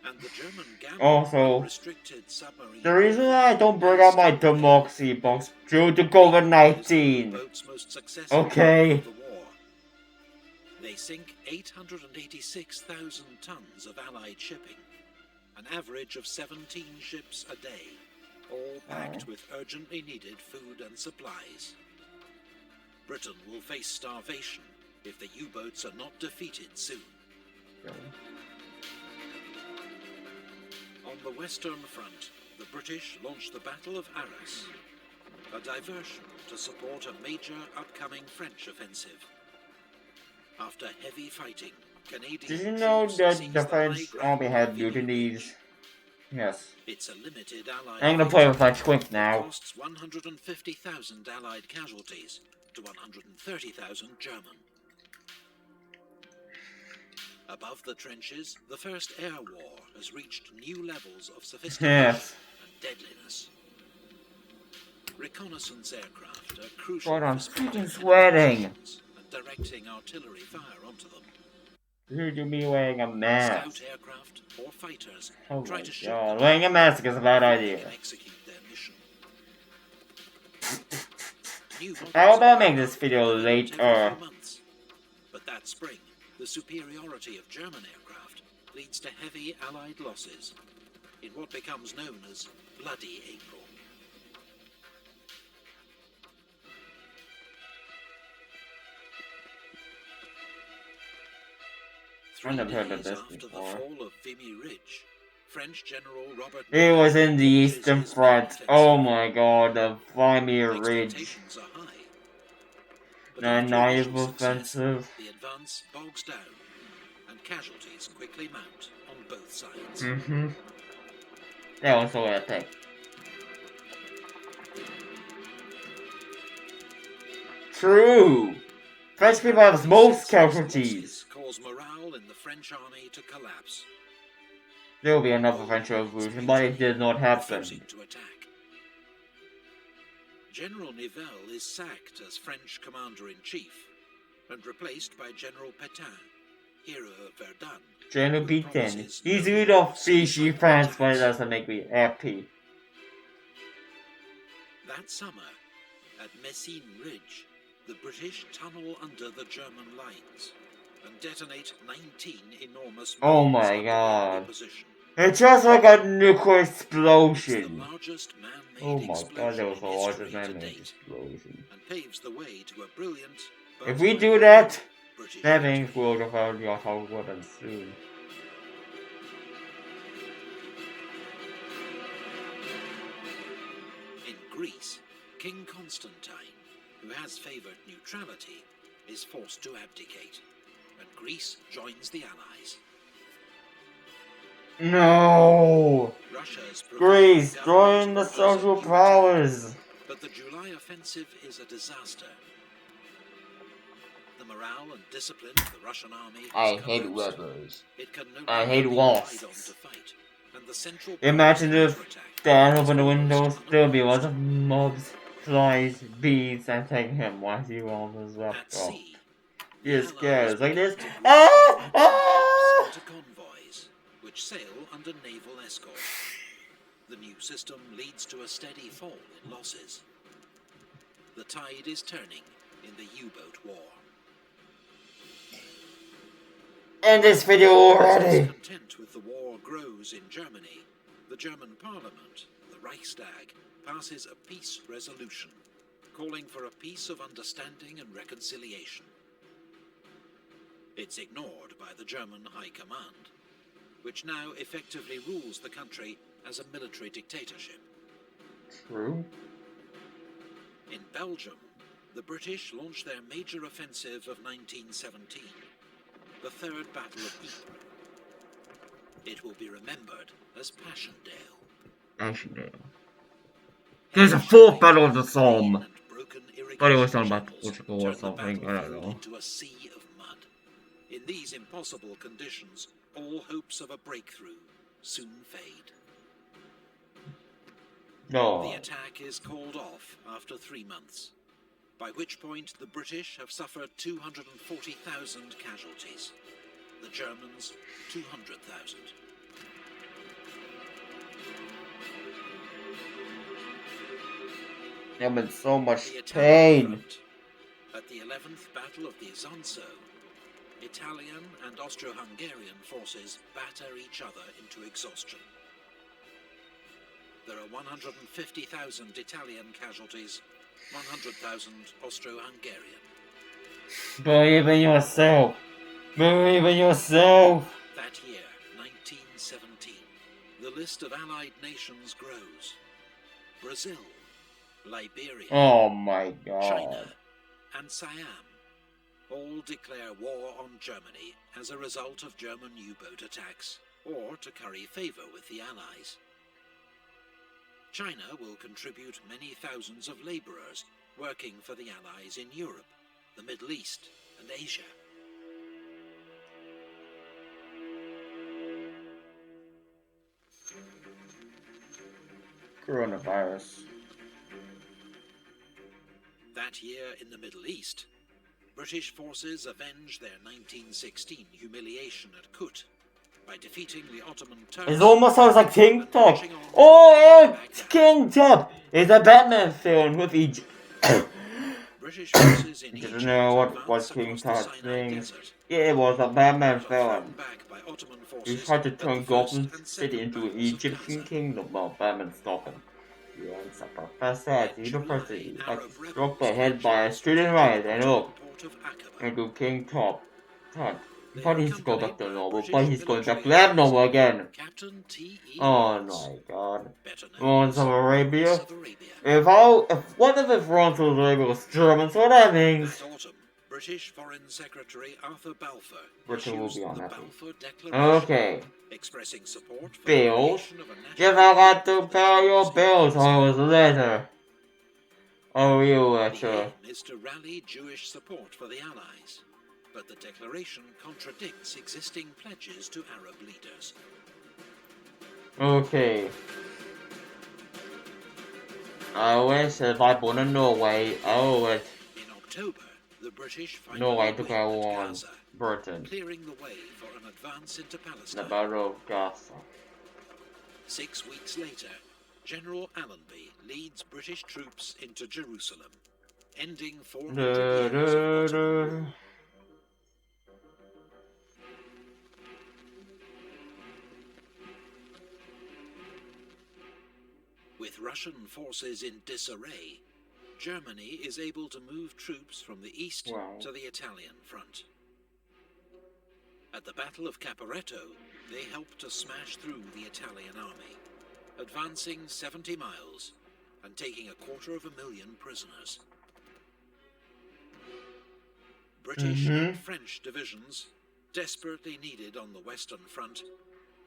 And the German also, restricted submarine the reason why I don't bring out my democracy box due to COVID-19. Okay. They sink 886,000 tons of Allied shipping, an average of 17 ships a day, all packed with urgently needed food and supplies. Britain will face starvation if the U-boats are not defeated soon. On the Western Front, the British launched the Battle of Arras, a diversion to support a major upcoming French offensive. After heavy fighting, Canadian Did you know that the French army had mutinies? Yes. It's a limited Allied I'm gonna play with French quick now. Costs 150,000 Allied casualties to 130,000 German. Above the trenches, the First Air War has reached new levels of sophistication and deadliness. Reconnaissance aircraft are crucial God, I'm freaking sweating. And directing artillery fire onto them. You do me wearing a mask. Scout aircraft or fighters Oh try my to shoot God, wearing a mask is a bad idea. Execute their mission. How about make this video later? But that spring, the superiority of German aircraft leads to heavy Allied losses in what becomes known as Bloody April. I've never heard of this After before. the fall of Vimy Ridge, French General Robert It was in the Eastern Front. Oh my God, the Vimy Ridge. The native offensive. The advance bogs down, and casualties quickly mount on both sides. That was so epic. True. French people have most casualties. Cause morale in the French army to collapse. There will be another French Revolution, but it did not happen. To attack. General Nivelle is sacked as French commander-in-chief and replaced by General Pétain, hero of Verdun. General Pétain. He's rid of Vichy France, but it doesn't make me happy. That summer, at Messines Ridge, the British tunnel under the German lines and detonate 19 enormous oh mines my God. position. It's just like a nuclear explosion. The largest man-made Oh my God, that was the explosion in largest history to man-made date, explosion. and paves the way to a brilliant. If we do that, British that means we'll have found your whole weapons soon. In Greece, King Constantine, who has favoured neutrality, is forced to abdicate, and Greece joins the Allies. No! Russia's Greece, join the social powers! But the July offensive is a disaster. The morale and discipline of the Russian army I hate rebels. I hate wasps. And the central Imagine if Dan opened the windows, there'll be lots of mobs. flies, beats, and take him while he wanders up. At sea, He the is Allies scared. Like begin this. to group Ah! German Ah! ships into convoys, which sail under naval escort. The new system leads to a steady fall in losses. The tide is turning in the U-boat war. End this video already! Discontent with the war grows in Germany. The German parliament, the Reichstag, passes a peace resolution, calling for a peace of understanding and reconciliation. It's ignored by the German High Command, which now effectively rules the country as a military dictatorship. True. In Belgium, the British launched their major offensive of 1917, the Third Battle of Ypres. It will be remembered as Passchendaele. Passchendaele. There's a fourth battle of the Somme. But it was not about Portugal or something, I don't know. Into a sea of mud. In these impossible conditions, all hopes of a breakthrough soon fade. No. The attack is called off after 3 months, by which point the British have suffered 240,000 casualties. The Germans, 200,000. I'm in so much pain. At the 11th Battle of the Isonzo, Italian and Austro-Hungarian forces batter each other into exhaustion. There are 150,000 Italian casualties, 100,000 Austro-Hungarian. Believe in yourself. Believe in yourself. That year, 1917, the list of allied nations grows. Brazil, Liberia, Oh my god. China, and Siam all declare war on Germany as a result of German U-boat attacks, or to curry favor with the Allies. China will contribute many thousands of laborers working for the Allies in Europe, the Middle East, and Asia. Coronavirus. That year in the Middle East, British forces avenge their 1916 humiliation at Kut by defeating the Ottoman Turks. It almost sounds like King Top. Oh, it's King Top! It's a Batman film with Egypt. British forces in Egypt Didn't know what King Top means. Yeah, it was a Batman film. He tried to turn Gotham City into an Egyptian kingdom while Batman stopped him. He ends a professor at the university, but struck the head by a student riot and look into King Top. He thought he's going back to normal, but he's going back to abnormal again. Oh my god. Lawrence of Arabia? If one of the Lawrence of Arabia was German, so that means British Foreign Secretary Arthur Balfour Britain will be unhappy. Balfour Declaration, Okay. expressing support for Bills? the creation of a national Just I got to pay your bills, I was a letter. Oh, you letter. The aim is to rally Jewish support for the Allies, but the declaration contradicts existing pledges to Arab leaders. Okay. I wish if I born in Norway, I would. In October, the British Norway to go on Gaza, Britain. clearing the way for an advance into The Palestine. Battle of Gaza. 6 weeks later, General Allenby leads British troops into Jerusalem, ending 400 years of Ottoman rule. With Russian forces in disarray, Germany is able to move troops from the east to the Italian front. At the Battle of Caporetto, they helped to smash through the Italian army, advancing 70 miles and taking 250,000 prisoners. British and French divisions, desperately needed on the Western Front,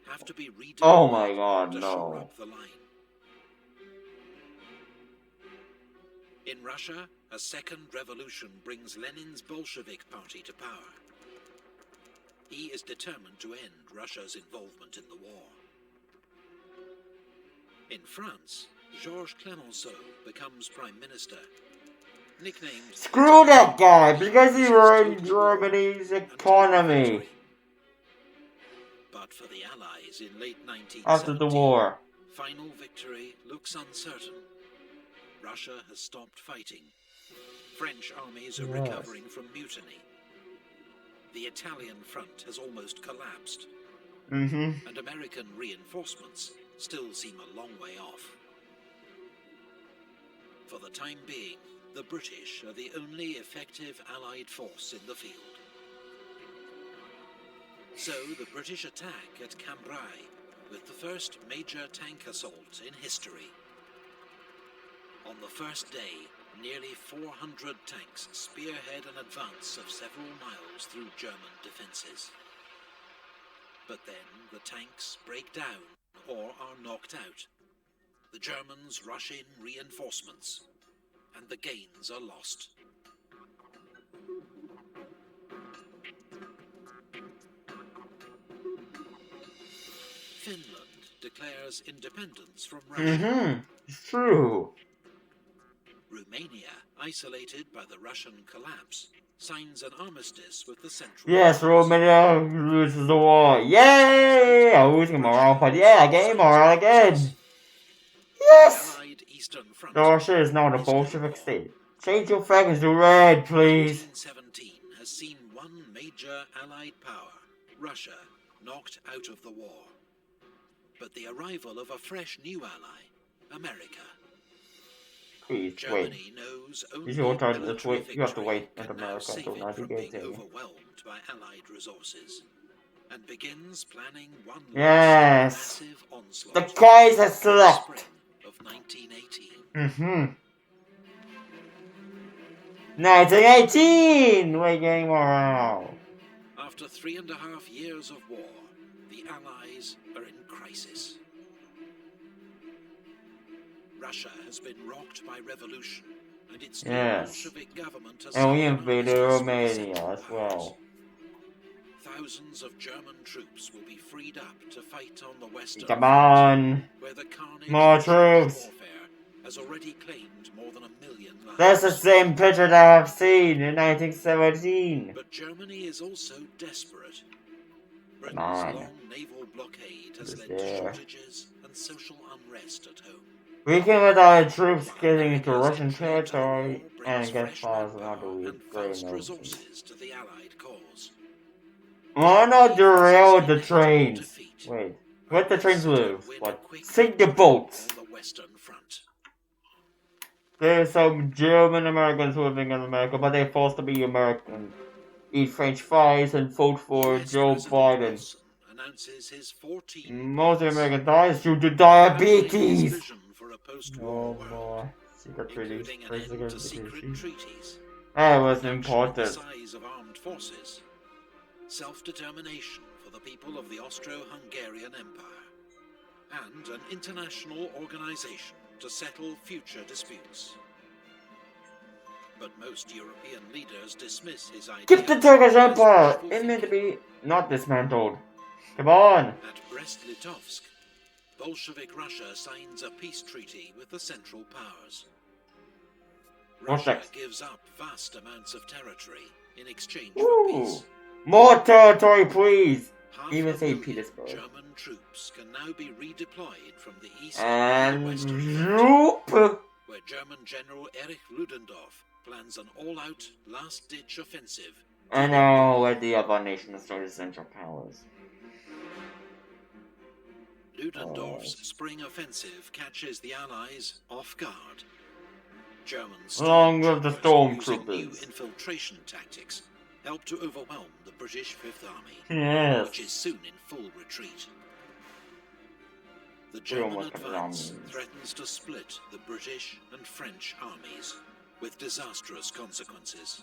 have to be redeployed Oh my god, to no. shore up the line. In Russia, a second revolution brings Lenin's Bolshevik party to power. He is determined to end Russia's involvement in the war. In France, Georges Clemenceau becomes Prime Minister. Nicknamed Screw that guy, because he ruined Germany's economy but for the Allies in late 1917, after the war. final victory looks uncertain. Russia has stopped fighting. French armies are recovering from mutiny. The Italian front has almost collapsed. And American reinforcements still seem a long way off. For the time being, the British are the only effective Allied force in the field. So the British attack at Cambrai with the first major tank assault in history. On the first day, nearly 400 tanks spearhead an advance of several miles through German defences. But then the tanks break down or are knocked out. The Germans rush in reinforcements, and the gains are lost. Finland declares independence from Russia. It's true. Romania, isolated by the Russian collapse, signs an armistice with the Central Yes, Powers. Romania loses the war. Yay! I'm losing morale, but yeah, I gain morale again. Yes! Allied Eastern Front Russia is now the Bolshevik state. Change your flag to red, please. 1917 has seen one major Allied power, Russia, knocked out of the war. But the arrival of a fresh new ally, America. Please, Germany knows only you have to military wait. You have to victory wait can until now America save until it from being 1918. overwhelmed by Allied resources, and begins planning one Yes. massive onslaught. The Kaiser in the slept. spring of 1918. 1918! We're getting morale. After 3.5 years of war, the Allies are in crisis. Russia has been rocked by revolution, and its new Bolshevik government has And we signed an invaded armistice with the Romania Central as Powers. well. Thousands of German troops will be freed up to fight on the Western Come Front, on. where the carnage More of trench troops. warfare has already claimed more than 1 million lives. That's the same picture that I've seen in 1917. But Germany is also desperate. Britain's on. long naval blockade has It's led to there. shortages and social unrest at home. We can let our troops getting into America's Russian entry into the war territory brings and get fresh files manpower another week. and Very vast noisy. resources to the Allied cause. Why not derail the Faces trains? defeat. Wait, let the trains To move. win a What? quick Sink the victory boats! on the Western Front. There's some German Americans living in America, but they're forced to be American. Eat French fries and vote for US Joe President Biden. Wilson announces his 14 Most points. American dies due to Outlining his diabetes. vision for a post-war Oh world, boy. Secret treaties. including an end to secret treaties, That was reduction in the important. size of armed forces, self-determination for the people of the Austro-Hungarian Empire, and an international organization to settle future disputes. But most European leaders dismiss his ideas. Keep the Turkish as Empire! wishful It meant to thinking. be not dismantled. Come on! At Brest-Litovsk, Bolshevik Russia signs a peace treaty with the Central Powers. What's Russia next? gives up vast amounts of territory in exchange for Woo! peace. More territory, please! Half Even a say million Petersburg. German troops can now be redeployed from the east And to the Western Front, Zoop! where German General Erich Ludendorff plans an all-out, last-ditch offensive. And now let the other nations join the Central Powers. Ludendorff's spring offensive catches the Allies off guard. Germans, Along with the using new stormtroopers. infiltration tactics, help to overwhelm the British Fifth Army, Yes. which is soon in full retreat. The We German almost got advance zombies. threatens to split the British and French armies, with disastrous consequences.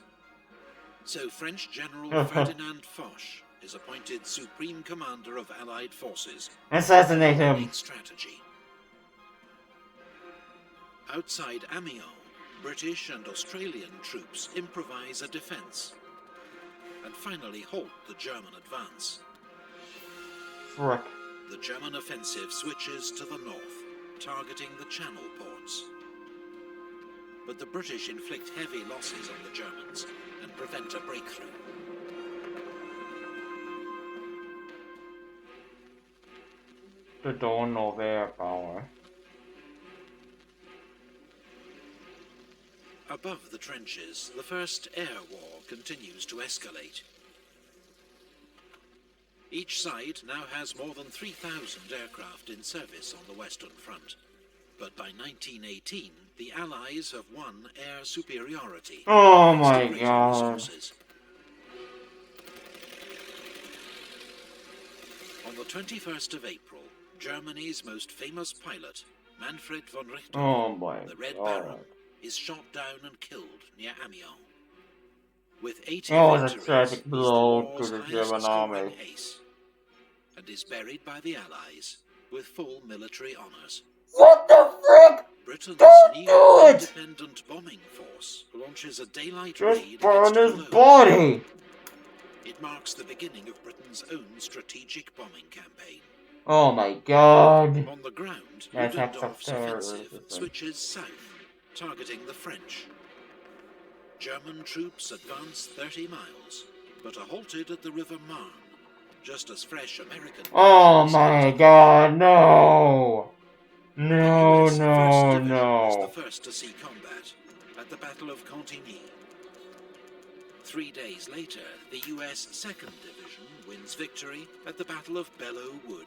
So French General Ferdinand Foch is appointed Supreme Commander of Allied Forces. Assassinate him. Strategy. Outside Amiens, British and Australian troops improvise a defense and finally halt the German advance. Frick. The German offensive switches to the north, targeting the Channel ports. But the British inflict heavy losses on the Germans and prevent a breakthrough. The dawn of air power. Above the trenches, the First Air War continues to escalate. Each side now has more than 3,000 aircraft in service on the Western Front. But by 1918, the Allies have won air superiority. Oh my god. Resources. On the 21st of April, Germany's most famous pilot, Manfred von Richthofen, the Red Baron, is shot down and killed near Amiens. With 80 it's a victories, tragic blow he's to the the German army. ace, and is buried by the Allies with full military honours. What the frick? Britain's Don't new do it! independent bombing force launches a daylight Just raid burn against his Cologne. body! It marks the beginning of Britain's own strategic bombing campaign. Oh my god. On the ground, That's acts of Ludendorff's offensive terrorism. switches south, targeting the French. German troops advance 30 miles, but are halted at the River Marne, just as fresh American... Oh my god, no! No, the US no, 1st Division was no. the first to see combat at the Battle of Cantigny. 3 days later, the US 2nd Division wins victory at the Battle of Belleau Wood.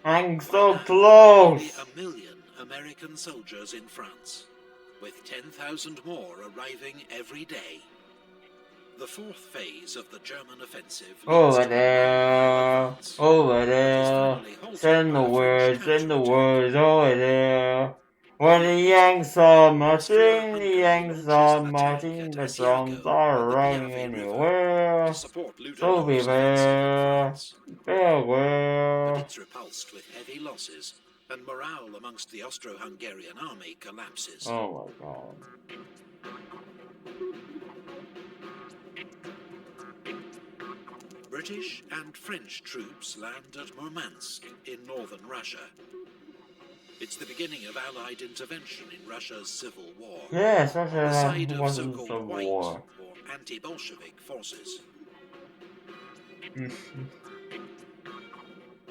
I'm so Nearly close! 1 million American soldiers in France, with 10,000 more arriving every day. The fourth phase of the German offensive leads Over to there, advance, over but is there. finally halted Send by the a French words, send the counterattack. words, over there. When the Yanks are marching, the Yanks are marching, the drums are ringing anywhere. Support So Ludendorff's offensive in beware, France, but beware. it's repulsed with heavy losses, and morale amongst the Austro-Hungarian army collapses. Oh my god. British and French troops land at Murmansk in northern Russia. It's the beginning of Allied intervention in Russia's civil war. Yes, On the side Russia of wasn't so-called some white war. or anti-Bolshevik forces.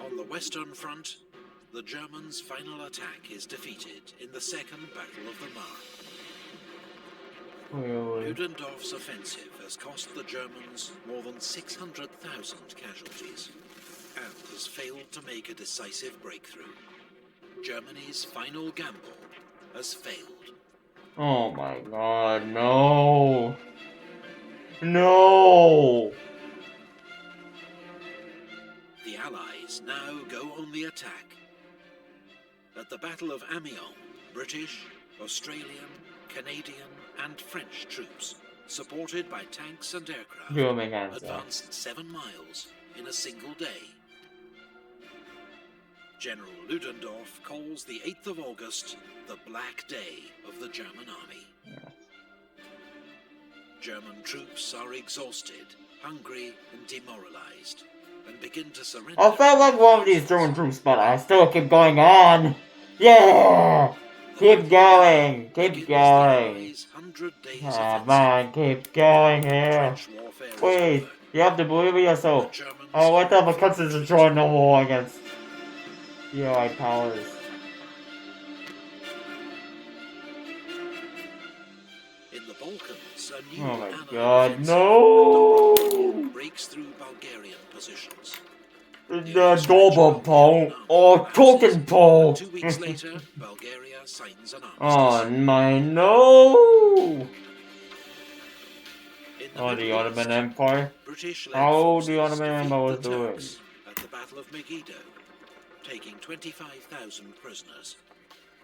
On the Western Front, the Germans' final attack is defeated in the Second Battle of the Marne. Really? Ludendorff's offensive has cost the Germans more than 600,000 casualties and has failed to make a decisive breakthrough. Germany's final gamble has failed. Oh my god, no! No! The Allies now go on the attack. At the Battle of Amiens, British, Australian, Canadian and French troops, supported by tanks and aircraft, advanced 7 miles in a single day. General Ludendorff calls the 8th of August the Black Day of the German army. German troops are exhausted, hungry and demoralized, and begin to surrender. I felt like one of these German troops, but I still keep going on! Yeah! Keep going! Keep going! Ah, man, keep going here! Wait, you have to believe in yourself! Oh, what type of countries are joining the war against the Allied powers? In the Balkans, a new Oh my Allied god, offensive no! breaks through Bulgarian positions. The Dober pole or token pole. 2 weeks later, Bulgaria signs an Oh armistice. my no! In Oh, the Middle Ottoman East, Empire. British-led How forces the Ottoman defeat Empire was the doing? Turks at the Battle of Megiddo, taking 25,000 prisoners.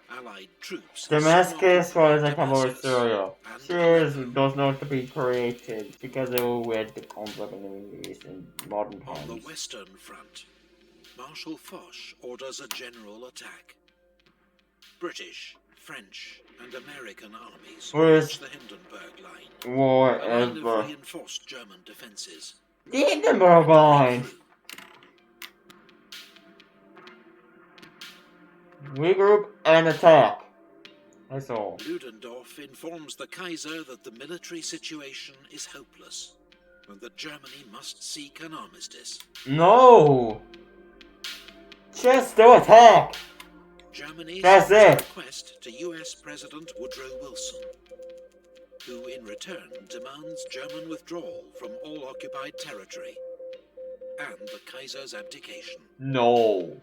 Allied troops Damascus was a cover with Damascus Syria. and Syria Aleppo. does not to be created because it will win the conflict in the Middle East in modern On the times. Western Front, Marshal Foch orders a general attack. British, French, and American armies Where's reach the Hindenburg Line, a line of whatever? reinforced German defenses. The Hindenburg Line. Regroup and attack. That's all. Ludendorff informs the Kaiser that the military situation is hopeless and that Germany must seek an armistice. No! Just to attack! Germany That's sends it. a request to US President Woodrow Wilson, who in return demands German withdrawal from all occupied territory and the Kaiser's abdication. No.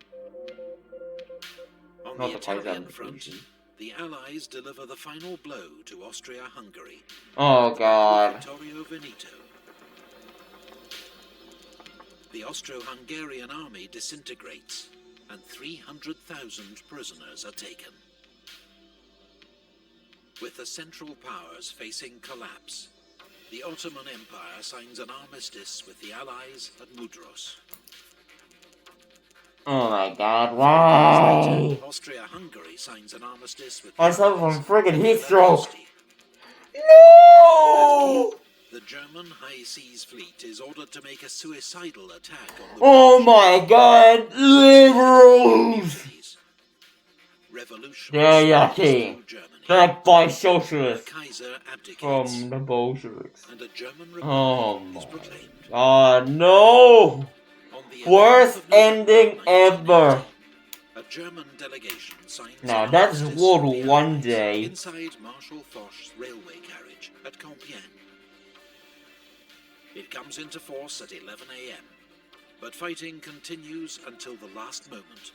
On Not the the Kaiser Italian front, abdication. the Allies deliver the final blow to Austria-Hungary. Oh god. Vittorio Veneto. The Austro-Hungarian army disintegrates, and 300,000 prisoners are taken. With the Central Powers facing collapse, the Ottoman Empire signs an armistice with the Allies at Mudros. Oh my god, why? Austria-Hungary signs an armistice with I the suffer from Allies friggin' at heat stroke. Budapest. No! The German High Seas Fleet is ordered to make a suicidal attack on the Oh my god, liberals! Revolution They're spreads yucky. through Germany. They're by The socialists Kaiser abdicates, from the Bolsheviks. and a German Oh republic is my proclaimed. god, no! On the Worst 11th of November ending ever. 1918, a German delegation signs Now an that's armistice World with the War I Allies Day. inside Marshal Foch's railway carriage at Compiègne. It comes into force at 11 a.m., but fighting continues until the last moment.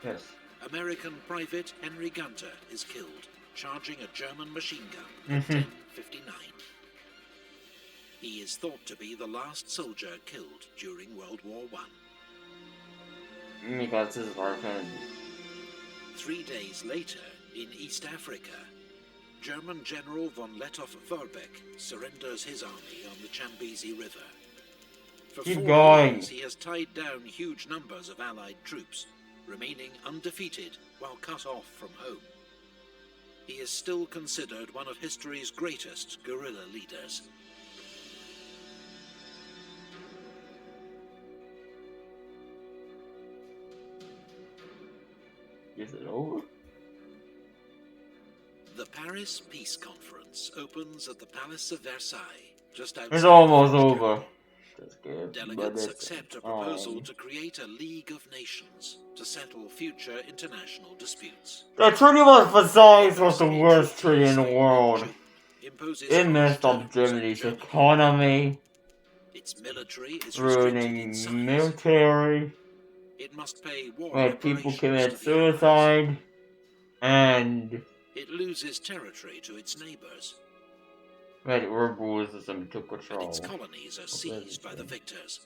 Yes. American Private Henry Gunter is killed, charging a German machine gun at 10:59. He is thought to be the last soldier killed during World War I. Because this is our friend. 3 days later, in East Africa, German General von Lettow-Vorbeck surrenders his army on the Chambezi River. For Keep 4 going. years, he has tied down huge numbers of Allied troops, remaining undefeated while cut off from home. He is still considered one of history's greatest guerrilla leaders. Is it over? The Paris Peace Conference opens at the Palace of Versailles, just outside. It's almost over. That's good. Delegates accept a proposal to create a League of Nations to settle future international disputes. The Treaty of Versailles was the worst treaty in the world. It messed up Germany's economy, Its military is ruining military, It must pay war made people reparations commit to the Allies. suicide, and It loses territory to its neighbors, made liberalism took and control. its colonies are seized by the victors.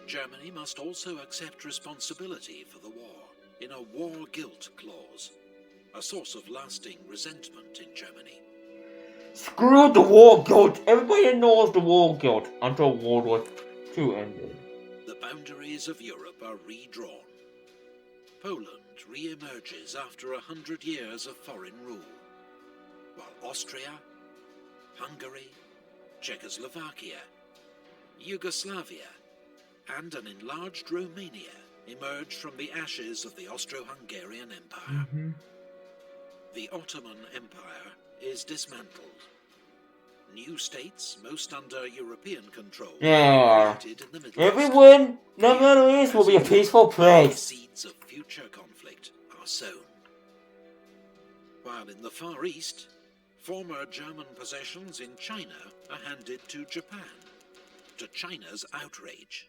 Germany must also accept responsibility for the war in a war guilt clause, a source of lasting resentment in Germany. Screw the war guilt! Everybody knows the war guilt until World War II ended. The boundaries of Europe are redrawn. Poland re-emerges after 100 years of foreign rule, while Austria, Hungary, Czechoslovakia, Yugoslavia, and an enlarged Romania emerge from the ashes of the Austro-Hungarian Empire. The Ottoman Empire is dismantled. New states, most under European control, Yeah. are created in the Middle Everyone, the Middle East will be a peaceful The place. seeds of future conflict are sown. While in the Far East, former German possessions in China are handed to Japan, to China's outrage.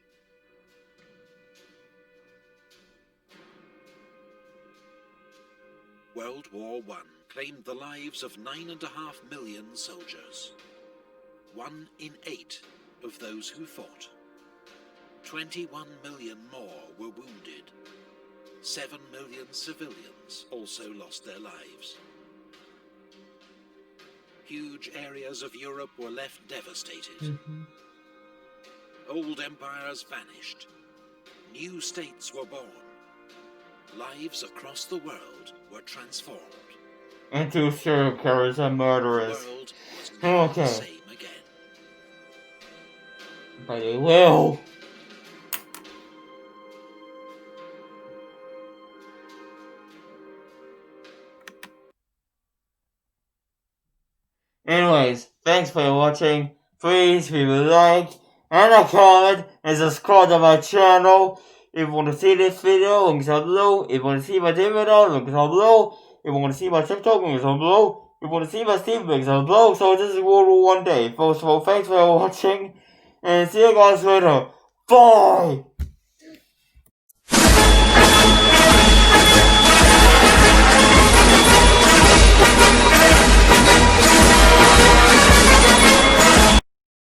World War I claimed the lives of 9.5 million soldiers. 1 in 8 of those who fought. 21 million more were wounded. 7 million civilians also lost their lives. Huge areas of Europe were left devastated. Old empires vanished. New states were born. Lives across the world were transformed. Into serial killers and The murderers. world was never the Okay. same again. But they will. Anyways, thanks for watching. Please leave a like and a comment and subscribe to my channel. If you want to see this video, links down below. If you want to see my video, links down below. If you want to see my TikTok, links down below. If you want to see my Steam, links down below. So this is World War One Day. First of all, thanks for watching, and see you guys later. Bye!